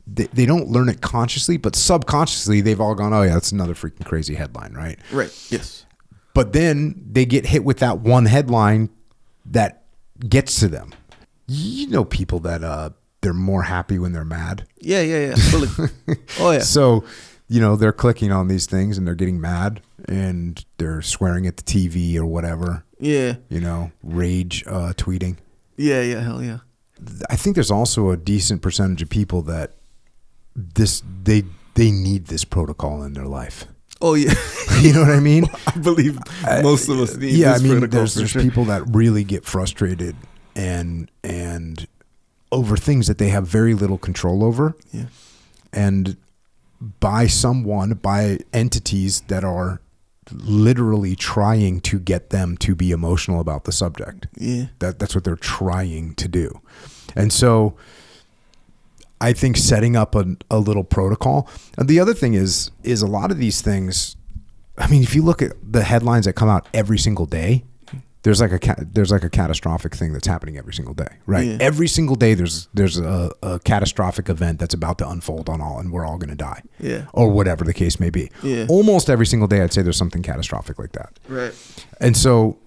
they don't learn it consciously, but subconsciously, they've all gone, "Oh yeah, that's another freaking crazy headline," right? Right, yes. But then they get hit with that one headline that gets to them. You know people that they're more happy when they're mad. Yeah. Fully. Oh yeah. So, they're clicking on these things and they're getting mad and they're swearing at the TV or whatever. Yeah. Rage tweeting. Yeah, hell yeah. I think there's also a decent percentage of people that they need this protocol in their life. Oh yeah. You know what I mean? I believe most of us need this protocol. There's people that really get frustrated and over things that they have very little control over. Yeah. And by entities that are literally trying to get them to be emotional about the subject. Yeah. That's what they're trying to do. And so I think setting up a little protocol. And the other thing is a lot of these things, I mean, if you look at the headlines that come out every single day, there's like a catastrophic thing that's happening every single day, right? Yeah. Every single day there's a catastrophic event that's about to unfold and we're all going to die. Yeah. Or whatever the case may be. Yeah. Almost every single day I'd say there's something catastrophic like that. Right. And so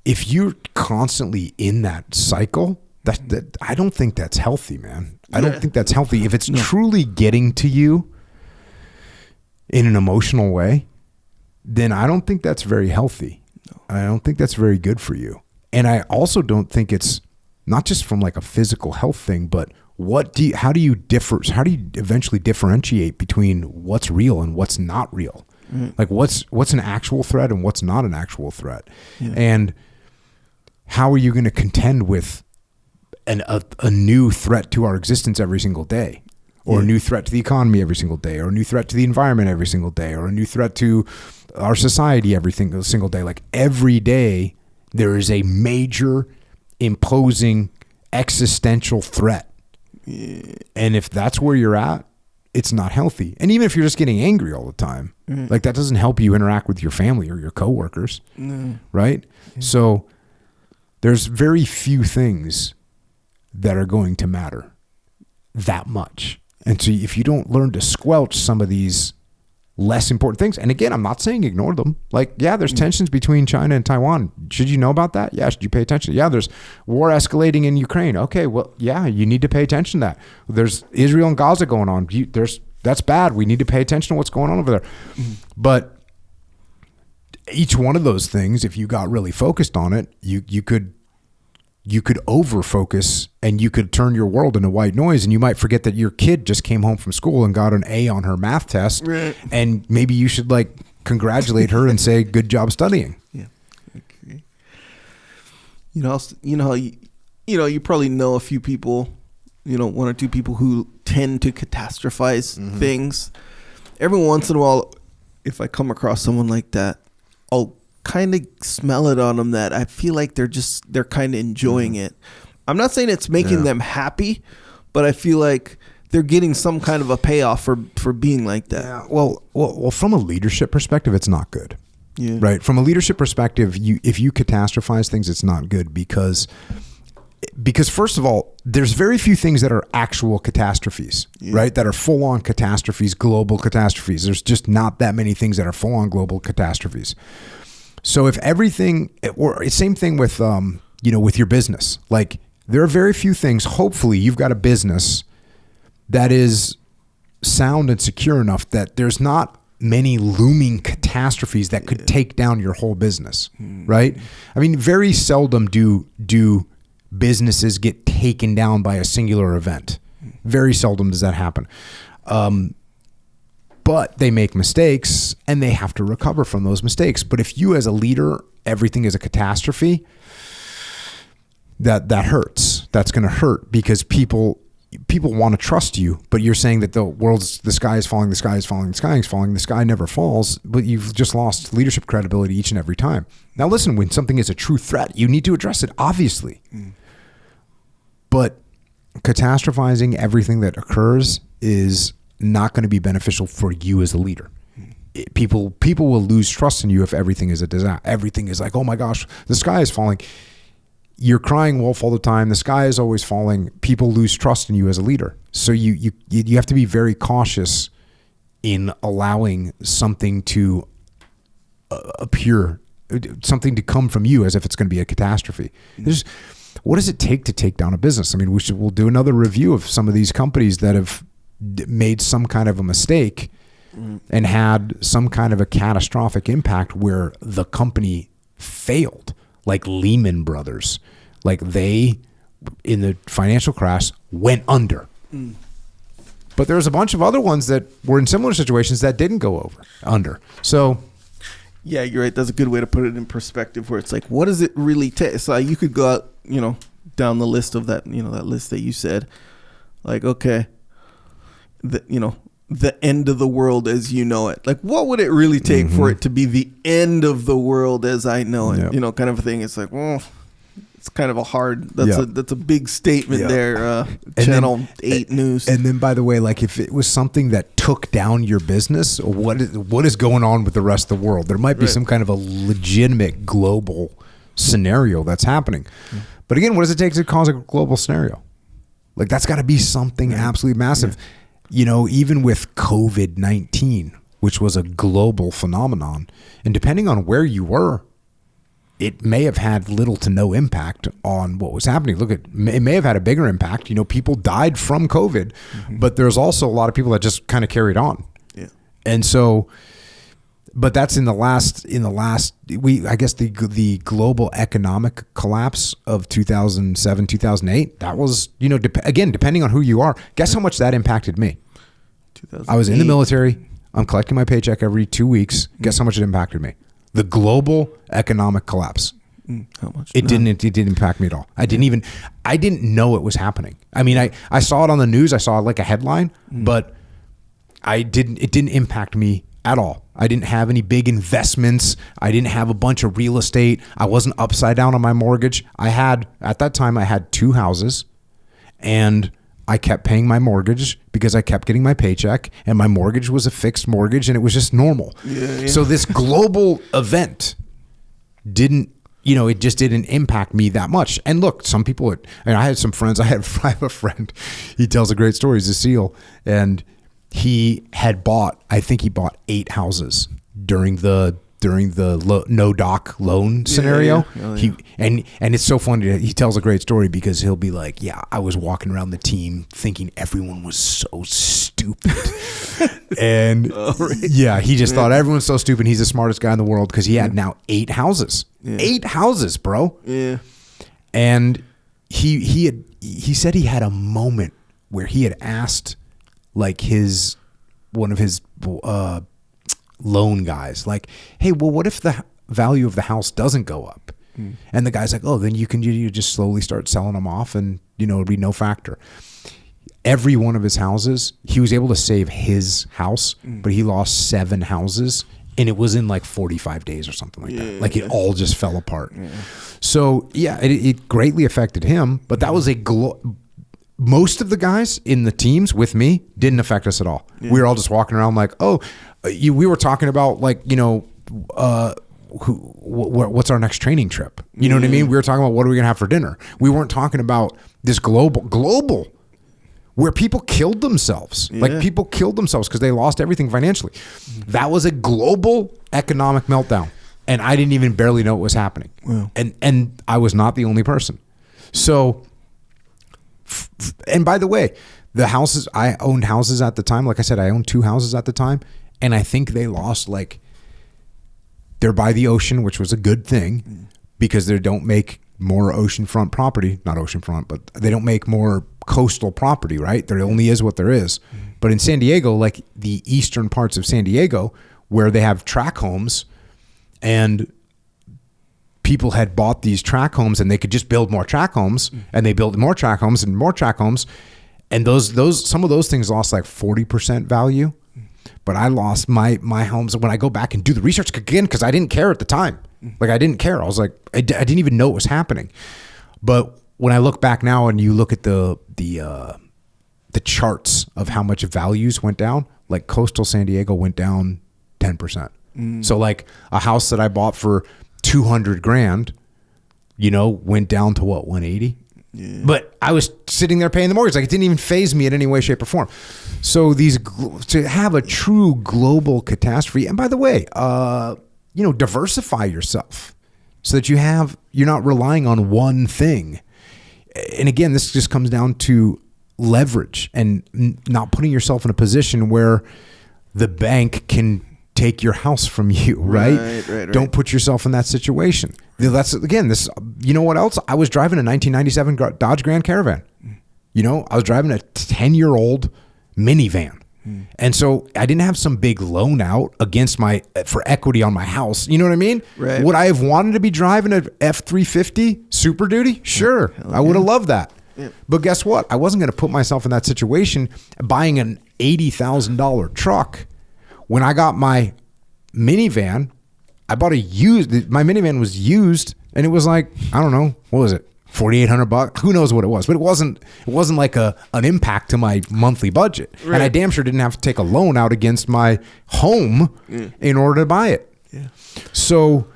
if you're constantly in that cycle, that I don't think that's healthy, man. I don't think that's healthy. If it's truly getting to you in an emotional way, then I don't think that's very healthy. I don't think that's very good for you. And I also don't think it's not just from like a physical health thing, but how do you eventually differentiate between what's real and what's not real? Mm-hmm. Like what's an actual threat and what's not an actual threat? Yeah. And how are you going to contend with a new threat to our existence every single day? Or a new threat to the economy every single day, or a new threat to the environment every single day, or a new threat to our society every single day. Like every day, there is a major, imposing, existential threat. Yeah. And if that's where you're at, it's not healthy. And even if you're just getting angry all the time, like that doesn't help you interact with your family or your coworkers, right? Yeah. So there's very few things that are going to matter that much. And so if you don't learn to squelch some of these less important things. And again, I'm not saying ignore them. Like, yeah, there's tensions between China and Taiwan. Should you know about that? Yeah. Should you pay attention? Yeah. There's war escalating in Ukraine. Okay. Well, yeah, you need to pay attention to that. There's Israel and Gaza going on. That's bad. We need to pay attention to what's going on over there. But each one of those things, if you got really focused on it, you could over focus and you could turn your world into white noise, and you might forget that your kid just came home from school and got an A on her math test. Right. And maybe you should like congratulate her and say, good job studying. Yeah. Okay. You probably know a few people, one or two people who tend to catastrophize things. Every once in a while, if I come across someone like that, I'll kind of smell it on them that I feel like they're kind of enjoying it. I'm not saying it's making them happy, but I feel like they're getting some kind of a payoff for being like that. Yeah. Well, from a leadership perspective, it's not good. Yeah. Right. From a leadership perspective, if you catastrophize things, it's not good because first of all, there's very few things that are actual catastrophes, right? That are full on catastrophes, global catastrophes. There's just not that many things that are full on global catastrophes. So if everything, or same thing with, with your business, like there are very few things, hopefully you've got a business that is sound and secure enough that there's not many looming catastrophes that could take down your whole business, right? I mean, very seldom do businesses get taken down by a singular event. Very seldom does that happen. But they make mistakes and they have to recover from those mistakes. But if you as a leader, everything is a catastrophe, that hurts. That's going to hurt because people want to trust you, but you're saying that the sky is falling, the sky is falling, the sky is falling, the sky never falls, but you've just lost leadership credibility each and every time. Now listen, when something is a true threat, you need to address it, obviously. But catastrophizing everything that occurs is not going to be beneficial for you as a leader. People will lose trust in you if everything is a disaster. Everything is like, oh my gosh, the sky is falling. You're crying wolf all the time. The sky is always falling. People lose trust in you as a leader. So you have to be very cautious in allowing something to appear, something to come from you as if it's going to be a catastrophe. What does it take to take down a business? I mean, we'll do another review of some of these companies that have made some kind of a mistake and had some kind of a catastrophic impact where the company failed, like Lehman Brothers. Like they, in the financial crash, went under. But there's a bunch of other ones that were in similar situations that didn't go under. So yeah, you're right. That's a good way to put it in perspective where it's like, what does it really take? So you could go out, down the list of that, that list that you said, like, okay, the end of the world as you know it. Like, what would it really take for it to be the end of the world as I know it? Yep. Kind of a thing. It's like, well, it's kind of a hard. That's a big statement there. Channel 8 News. And then, by the way, like if it was something that took down your business, what is going on with the rest of the world? There might be some kind of a legitimate global scenario that's happening. But again, what does it take to cause a global scenario? Like that's got to be something absolutely massive. Even with COVID-19, which was a global phenomenon, and depending on where you were, it may have had little to no impact on what was happening. It may have had a bigger impact. People died from COVID, but there's also a lot of people that just kind of carried on. Yeah. And so, but that's I guess the global economic collapse of 2007, 2008, that was, again, depending on who you are, guess how much that impacted me? I was in the military. I'm collecting my paycheck every 2 weeks. Guess how much it impacted me? The global economic collapse. How much? It didn't impact me at all. I didn't know it was happening. I mean, I saw it on the news. I saw like a headline, but it didn't impact me at all. I didn't have any big investments. I didn't have a bunch of real estate. I wasn't upside down on my mortgage. At that time, I had 2 houses and I kept paying my mortgage because I kept getting my paycheck and my mortgage was a fixed mortgage and it was just normal. Yeah. So this global event it just didn't impact me that much. And look, some people, I had some friends. I have a friend, he tells a great story. He's a SEAL and he bought 8 houses during the no doc loan scenario. Yeah. And it's so funny. He tells a great story because he'll be like, yeah, I was walking around the team thinking everyone was so stupid. And he just thought everyone's so stupid. He's the smartest guy in the world because he had now 8 houses. 8 houses, bro. Yeah. And he said he had a moment where he had asked like one of his loan guys, like, hey, well, what if the value of the house doesn't go up? And the guy's like, oh, then you just slowly start selling them off and, it'll be no factor. Every one of his houses, he was able to save his house, but he lost 7 houses, and it was in like 45 days or something like that. Like it all just fell apart. Yeah. So it greatly affected him, but that was most of the guys in the teams with me didn't affect us at all. Yeah. We were all just walking around like, oh, we were talking about like, what's our next training trip? You know what I mean? We were talking about what are we going to have for dinner? We weren't talking about this global where people killed themselves. Yeah. Like people killed themselves because they lost everything financially. That was a global economic meltdown. And I didn't even barely know what was happening. Wow. And I was not the only person. So, and by the way, I owned houses at the time. Like I said, I owned 2 houses at the time. And I think they lost they're by the ocean, which was a good thing because they don't make more oceanfront property, not oceanfront, but they don't make more coastal property, right? There only is what there is. But in San Diego, like the eastern parts of San Diego, where they have tract homes and people had bought these tract homes and they could just build more tract homes and they built more tract homes and more tract homes. And some of those things lost like 40% value. But I lost my homes when I go back and do the research again because I didn't care at the time. Like I didn't care. I was like, I didn't even know what was happening. But when I look back now and you look at the charts of how much values went down, like coastal San Diego went down 10%. So like a house that I bought for $200,000, went down to what, 180? Yeah. But I was sitting there paying the mortgage. Like it didn't even faze me in any way, shape, or form. So to have a true global catastrophe, and by the way, diversify yourself so that you're not relying on one thing. And again, this just comes down to leverage and not putting yourself in a position where the bank can take your house from you, right? Right. Don't put yourself in that situation. That's again, this, what else? I was driving a 1997 Dodge Grand Caravan. I was driving a 10-year-old minivan. And so I didn't have some big loan out for equity on my house. You know what I mean? Right. Would I have wanted to be driving an F-350 Super Duty? Sure. I would have loved that. Yeah. But guess what? I wasn't going to put myself in that situation buying an $80,000 truck. When I got my minivan, I bought my minivan was used and it was like, I don't know, what was it? $4,800? Who knows what it was, but it wasn't like an impact to my monthly budget. Right. And I damn sure didn't have to take a loan out against my home in order to buy it. Yeah. So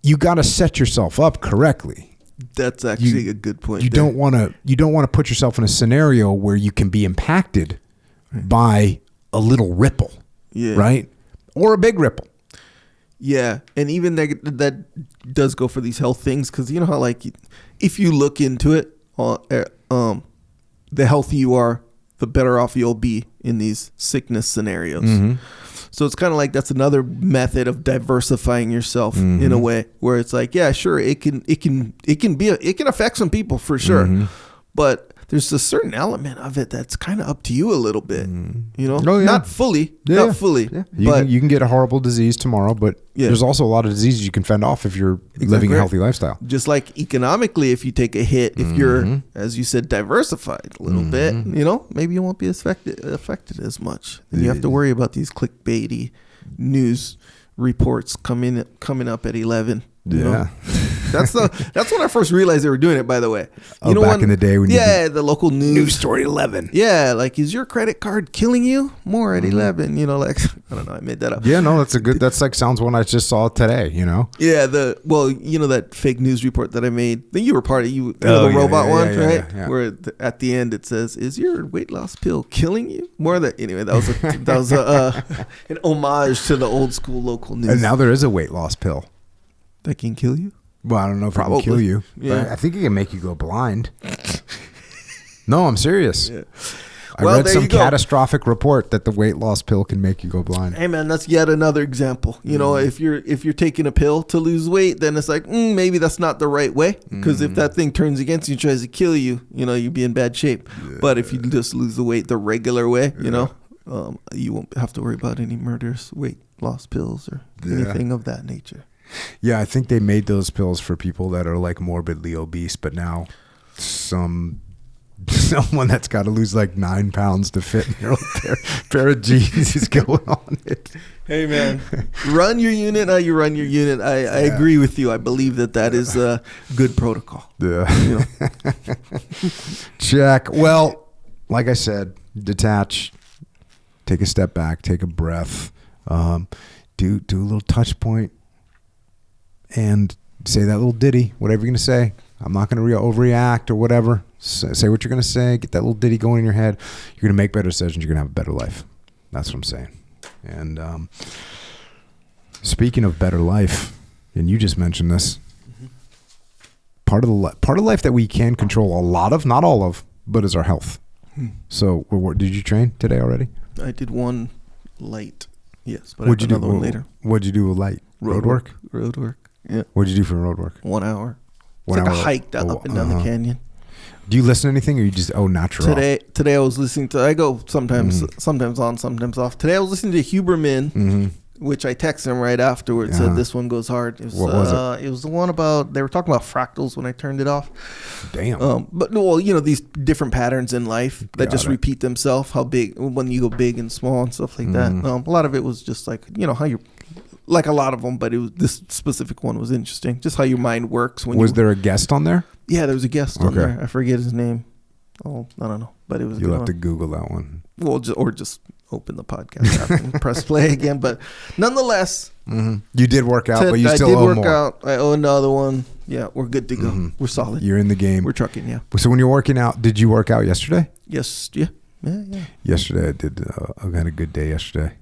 you got to set yourself up correctly. That's actually a good point. You don't want to put yourself in a scenario where you can be impacted by a little ripple, right? Or a big ripple. Yeah, and even that does go for these health things because you know how like if you look into it, the healthier you are, the better off you'll be in these sickness scenarios. Mm-hmm. So it's kind of like that's another method of diversifying yourself in a way where it's like, yeah, sure, it can affect some people for sure, but there's a certain element of it that's kind of up to you a little bit, not fully, Yeah. but you can get a horrible disease tomorrow, but there's also a lot of diseases you can fend off if you're living a healthy lifestyle. Just like economically, if you take a hit, if you're, as you said, diversified a little bit, maybe you won't be affected as much. And you have to worry about these clickbaity news reports coming up at 11. Yeah. That's when I first realized they were doing it, by the way. You know, back in the day when the local news story 11. Yeah, like, is your credit card killing you? More at 11. You know, like, I don't know, I made that up. Yeah, no, that's like sounds one I just saw today, you know? Yeah, you know that fake news report that I made? I think you were part of the robot one, right? Yeah. Where at the end it says, "Is your weight loss pill killing you?" Anyway, that was an homage to the old school local news. And now there is a weight loss pill that can kill you. Well, I don't know if it can kill you. Yeah, I think it can make you go blind. No, I'm serious. Yeah. I read some catastrophic report that the weight loss pill can make you go blind. Hey man, that's yet another example. You know, if you're taking a pill to lose weight, then it's like maybe that's not the right way. Because if that thing turns against you, tries to kill you, you know, you'd be in bad shape. Yeah. But if you just lose the weight the regular way, you know, you won't have to worry about any murderous weight loss pills or anything of that nature. Yeah, I think they made those pills for people that are like morbidly obese, but now someone that's got to lose like 9 pounds to fit in your pair of jeans is going on it. Hey man, run your unit how you run your unit. I agree with you. I believe that is a good protocol. Yeah. You know? Check. Well, like I said, detach, take a step back, take a breath, do a little touch point, and say that little ditty, whatever you're going to say. I'm not going to overreact or whatever. Say what you're going to say. Get that little ditty going in your head. You're going to make better decisions. You're going to have a better life. That's what I'm saying. And speaking of better life, and you just mentioned this, part of life that we can control a lot of, not all of, but is our health. So, did you train today already? I did one light, yes, but what'd you do one later. What'd you do with light? Road work. Yeah. What'd you do for road work? 1 hour. It's like a hike up and down the canyon. Do you listen to anything, or you just natural? Today I was listening to. I go sometimes on, sometimes off. Today I was listening to Huberman, which I texted him right afterwards. Said this one goes hard. What was it? It was the one about they were talking about fractals when I turned it off. Damn. But well, you know, these different patterns in life that just repeat themselves. How big when you go big and small and stuff like that. A lot of it was just like, you know, how you're. Like a lot of them, but this specific one was interesting. Just how your mind works. Was there a guest on there? Yeah, there was a guest on there. I forget his name. Oh, I don't know, but it was. You'll have to Google that one. Well, just open the podcast app and press play again. But nonetheless, you did work out, but you still owe more. I did work out. I owe another one. Yeah, we're good to go. We're solid. You're in the game. We're trucking. Yeah. So when you're working out, did you work out yesterday? Yes. Yeah. Yesterday I did. I had a good day yesterday.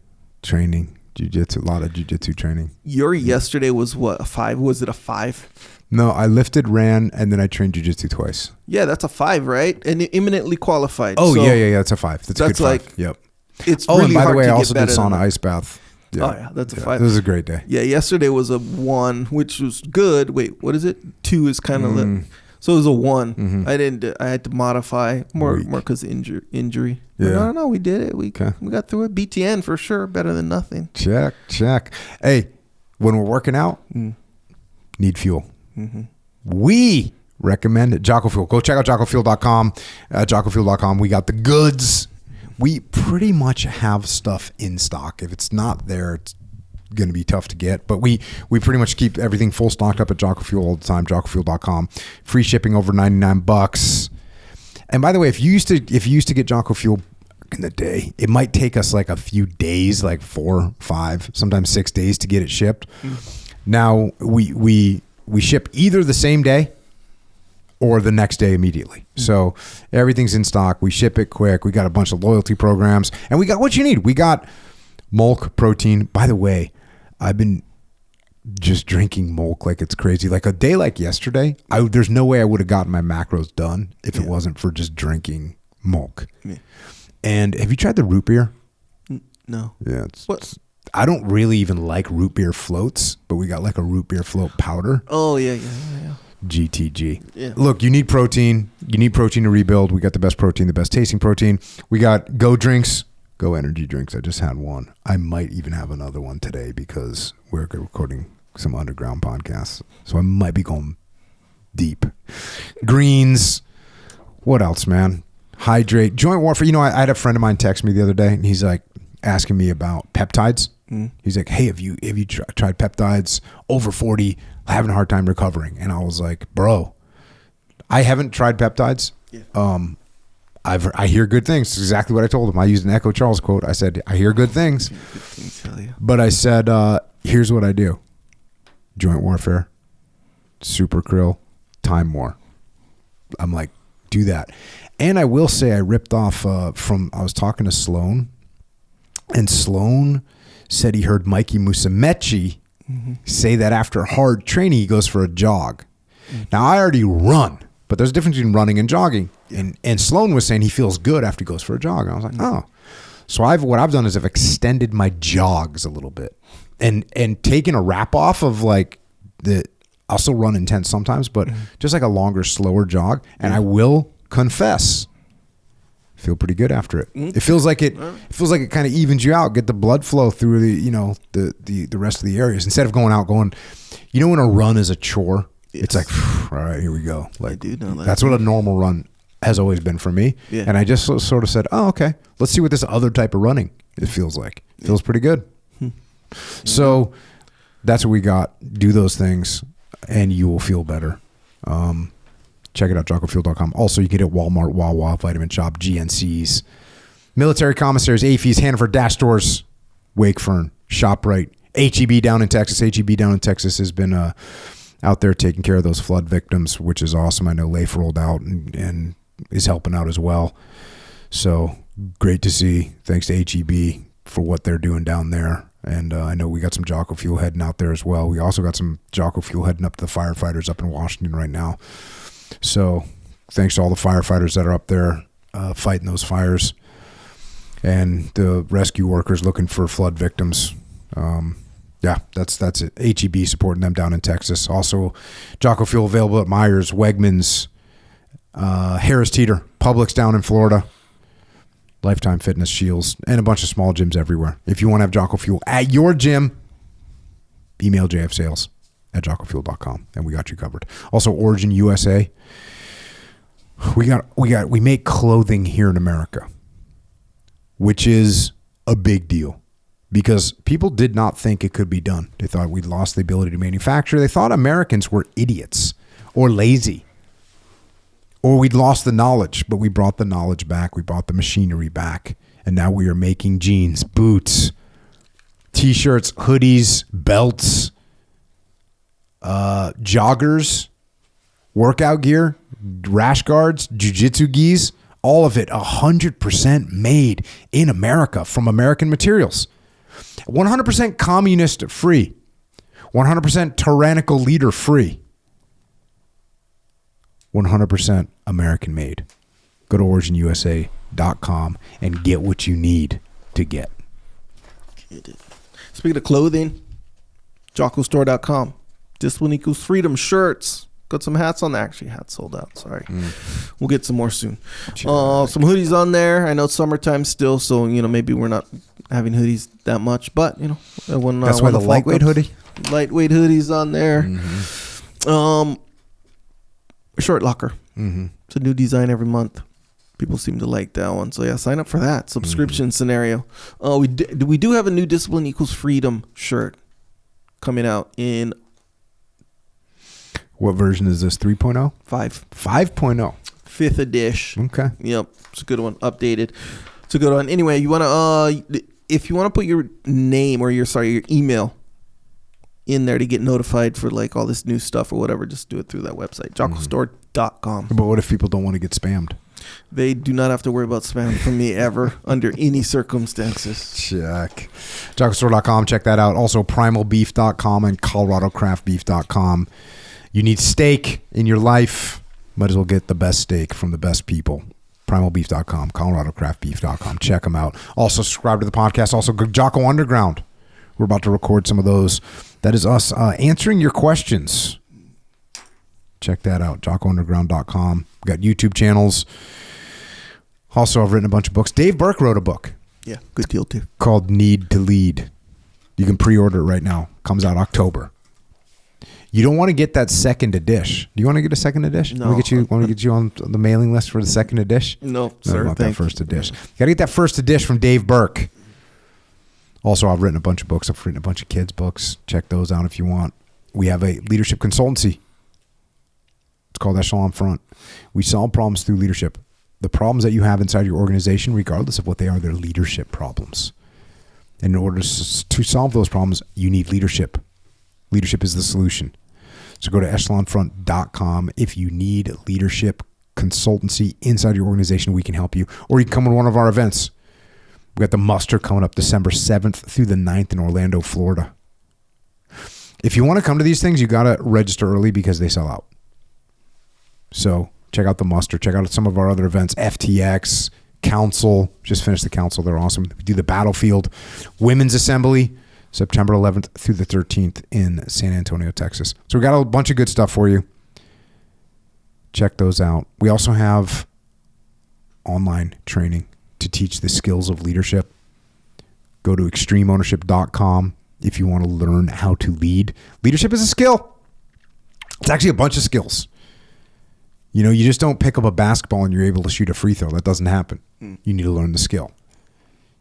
Training. Jiu-jitsu, a lot of jiu-jitsu training. Your yesterday was what, a 5? Was it a 5? No, I lifted, ran, and then I trained jiu-jitsu twice. Yeah, that's a 5, right? And imminently qualified. Oh, so yeah, that's a 5. That's a good 5. Like, yep. It's really hard to get better. Oh, and by the way, I also did sauna ice bath. Yeah. Oh, yeah, that's a 5. It was a great day. Yeah, yesterday was a 1, which was good. Wait, what is it? 2 is kind of lit. So it was a 1. I had to modify more because injury. Yeah. No, we did it. We got through it. BTN for sure. Better than nothing. Check. Hey, when we're working out, need fuel. We recommend Jocko Fuel. Go check out JockoFuel.com. JockoFuel.com. We got the goods. We pretty much have stuff in stock. If it's not there, it's going to be tough to get, but we pretty much keep everything full stocked up at Jocko Fuel all the time. JockoFuel.com. Free shipping over $99. And by the way, if you used to get Jocko Fuel in the day, it might take us like a few days, like 4, 5, sometimes 6 days to get it shipped. Now we ship either the same day or the next day immediately. So everything's in stock. We ship it quick. We got a bunch of loyalty programs, and we got what you need. We got Mulk protein. By the way, I've been just drinking Mulk like it's crazy. Like a day like yesterday, there's no way I would have gotten my macros done if it wasn't for just drinking Mulk. Yeah. And have you tried the root beer? No. Yeah. I don't really even like root beer floats, but we got like a root beer float powder. Oh, yeah. GTG. Yeah. Look, you need protein. You need protein to rebuild. We got the best protein, the best tasting protein. We got Go drinks. Go energy drinks. I just had one. I might even have another one today because we're recording some underground podcasts. So I might be going deep. Greens. What else, man? Hydrate. Joint warfare. You know, I had a friend of mine text me the other day, and he's like asking me about peptides. He's like, hey, have you tried peptides over 40, having a hard time recovering? And I was like, bro, I haven't tried peptides. Yeah. I hear good things. It's exactly what I told him. I used an Echo Charles quote. I said, I hear good things. But I said, here's what I do. Joint warfare, super krill, time war. I'm like, do that. And I will say I ripped off I was talking to Sloan, and Sloan said he heard Mikey Musumeci say that after hard training, he goes for a jog. Now, I already run, but there's a difference between running and jogging. And Sloan was saying he feels good after he goes for a jog. And I was like, oh. So what I've done is I've extended my jogs a little bit and taken a wrap off of like I'll still run intense sometimes, but just like a longer, slower jog. And I will confess, feel pretty good after it. It feels like it kind of evens you out, get the blood flow through the rest of the areas instead of going, when a run is a chore. Yes. It's like, all right, here we go. Like, I do know that. That's what a normal run has always been for me. Yeah. And I just sort of said, oh, okay, let's see what this other type of running it feels like. It feels pretty good. So that's what we got. Do those things and you will feel better. Check it out, jockofuel.com. Also, you can get it at Walmart, Wawa, Vitamin Shop, GNCs, military commissaries, AFEs, Hannaford, Dash Stores, Wakefern, ShopRite, HEB down in Texas. HEB down in Texas has been out there taking care of those flood victims, which is awesome. I know Leif rolled out and is helping out as well. So great to see. Thanks to HEB for what they're doing down there. And I know we got some Jocko Fuel heading out there as well. We also got some Jocko Fuel heading up to the firefighters up in Washington right now. So thanks to all the firefighters that are up there fighting those fires and the rescue workers looking for flood victims. Yeah, that's it. HEB supporting them down in Texas. Also, Jocko Fuel available at Myers, Wegmans, Harris Teeter, Publix down in Florida, Lifetime Fitness, Shields, and a bunch of small gyms everywhere. If you want to have Jocko Fuel at your gym, email jfsales@jockofuel.com, and we got you covered. Also, Origin USA. We make clothing here in America, which is a big deal. Because people did not think it could be done. They thought we'd lost the ability to manufacture. They thought Americans were idiots or lazy. Or we'd lost the knowledge, but we brought the knowledge back. We brought the machinery back. And now we are making jeans, boots, T-shirts, hoodies, belts, joggers, workout gear, rash guards, jiu-jitsu gis. All of it 100% made in America from American materials. 100% communist free, 100% tyrannical leader free, 100% American made. Go to originusa.com and get what you need to get. Get it. Speaking of clothing, jockostore.com. Discipline equals freedom shirts. Got some hats on there. Actually, hats sold out. Sorry. We'll get some more soon. Some hoodies on there. I know it's summertime still, so maybe we're not having hoodies that much, but when that's why the lightweight hoodie. Lightweight hoodies on there. Shirt locker. It's a new design every month. People seem to like that one, so yeah, sign up for that subscription scenario. We do have a new Discipline Equals Freedom shirt coming out in. What version is this? 3.0? 5.0. 5th edition. Okay. Yep. It's a good one. Updated. It's a good one. Anyway, you want to if you want to put your name or your email in there to get notified for like all this new stuff or whatever, just do it through that website, jockostore.com. But what if people don't want to get spammed? They do not have to worry about spam from me ever under any circumstances. Check. Jockostore.com. Check that out. Also, primalbeef.com and coloradocraftbeef.com. You need steak in your life. Might as well get the best steak from the best people. Primalbeef.com, coloradocraftbeef.com. Check them out. Also, subscribe to the podcast. Also, Jocko Underground. We're about to record some of those. That is us answering your questions. Check that out, jockounderground.com. We've got YouTube channels. Also, I've written a bunch of books. Dave Burke wrote a book. Yeah, good deal, too. Called Need to Lead. You can pre-order it right now. Comes out October. You don't want to get that second edition. Do you want to get a second edition? No. Want to get you on the mailing list for the second edition? No, sir. I want that first edition. You got to get that first edition from Dave Burke. Also, I've written a bunch of books. I've written a bunch of kids' books. Check those out if you want. We have a leadership consultancy. It's called Echelon Front. We solve problems through leadership. The problems that you have inside your organization, regardless of what they are, they're leadership problems. And in order to solve those problems, you need leadership. Leadership is the solution. So go to echelonfront.com. If you need leadership consultancy inside your organization, we can help you. Or you can come to one of our events. We got the muster coming up December 7th through the 9th in Orlando, Florida. If you want to come to these things, you got to register early because they sell out. So check out the muster. Check out some of our other events. FTX, Council. Just finished the Council. They're awesome. We do the Battlefield. Women's Assembly, September 11th through the 13th in San Antonio, Texas. So we got a bunch of good stuff for you. Check those out. We also have online training to teach the skills of leadership. Go to extremeownership.com if you want to learn how to lead. Leadership is a skill. It's actually a bunch of skills. You know, you just don't pick up a basketball and you're able to shoot a free throw. That doesn't happen. You need to learn the skill.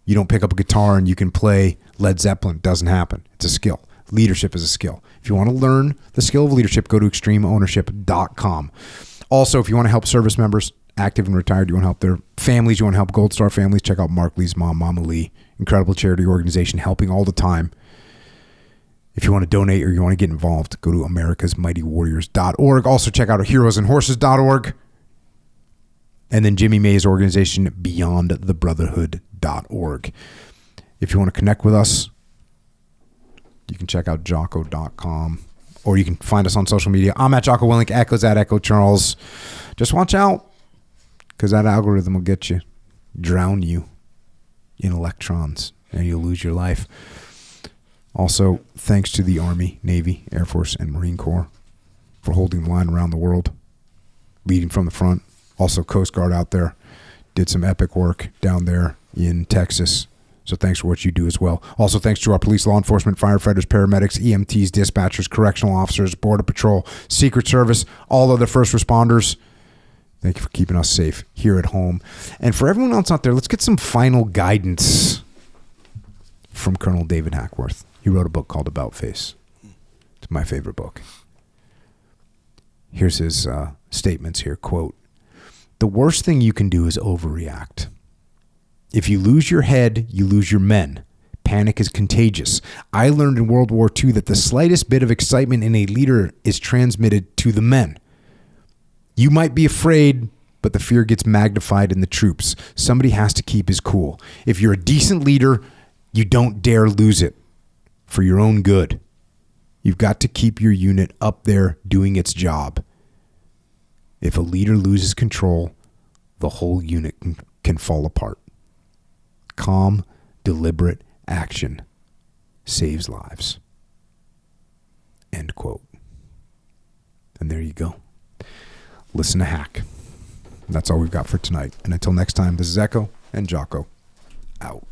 You don't pick up a guitar and you can play Led Zeppelin. It doesn't happen. It's a skill. Leadership is a skill. If you want to learn the skill of leadership, go to extremeownership.com. Also, if you want to help service members, active and retired, you want to help their families, you want to help Gold Star families, check out Mark Lee's mom, Mama Lee. Incredible charity organization, helping all the time. If you want to donate or you want to get involved, go to americasmightywarriors.org. Also check out heroesandhorses.org. And then Jimmy May's organization, beyondthebrotherhood.org. If you want to connect with us, you can check out jocko.com. Or you can find us on social media. I'm at Jocko Willink. Echo's at Echo Charles. Just watch out, because that algorithm will get you, drown you in electrons, and you'll lose your life. Also, thanks to the Army, Navy, Air Force, and Marine Corps for holding the line around the world, leading from the front. Also, Coast Guard out there did some epic work down there in Texas. So thanks for what you do as well. Also, thanks to our police, law enforcement, firefighters, paramedics, EMTs, dispatchers, correctional officers, Border Patrol, Secret Service, all other first responders. Thank you for keeping us safe here at home. And for everyone else out there, let's get some final guidance from Colonel David Hackworth. He wrote a book called About Face. It's my favorite book. Here's his statements here. Quote, "The worst thing you can do is overreact. If you lose your head, you lose your men. Panic is contagious. I learned in World War II that the slightest bit of excitement in a leader is transmitted to the men. You might be afraid, but the fear gets magnified in the troops. Somebody has to keep his cool. If you're a decent leader, you don't dare lose it. For your own good. You've got to keep your unit up there doing its job. If a leader loses control, the whole unit can fall apart. Calm, deliberate action saves lives." End quote. And there you go. Listen to Hack. That's all we've got for tonight. And until next time, this is Echo and Jocko out.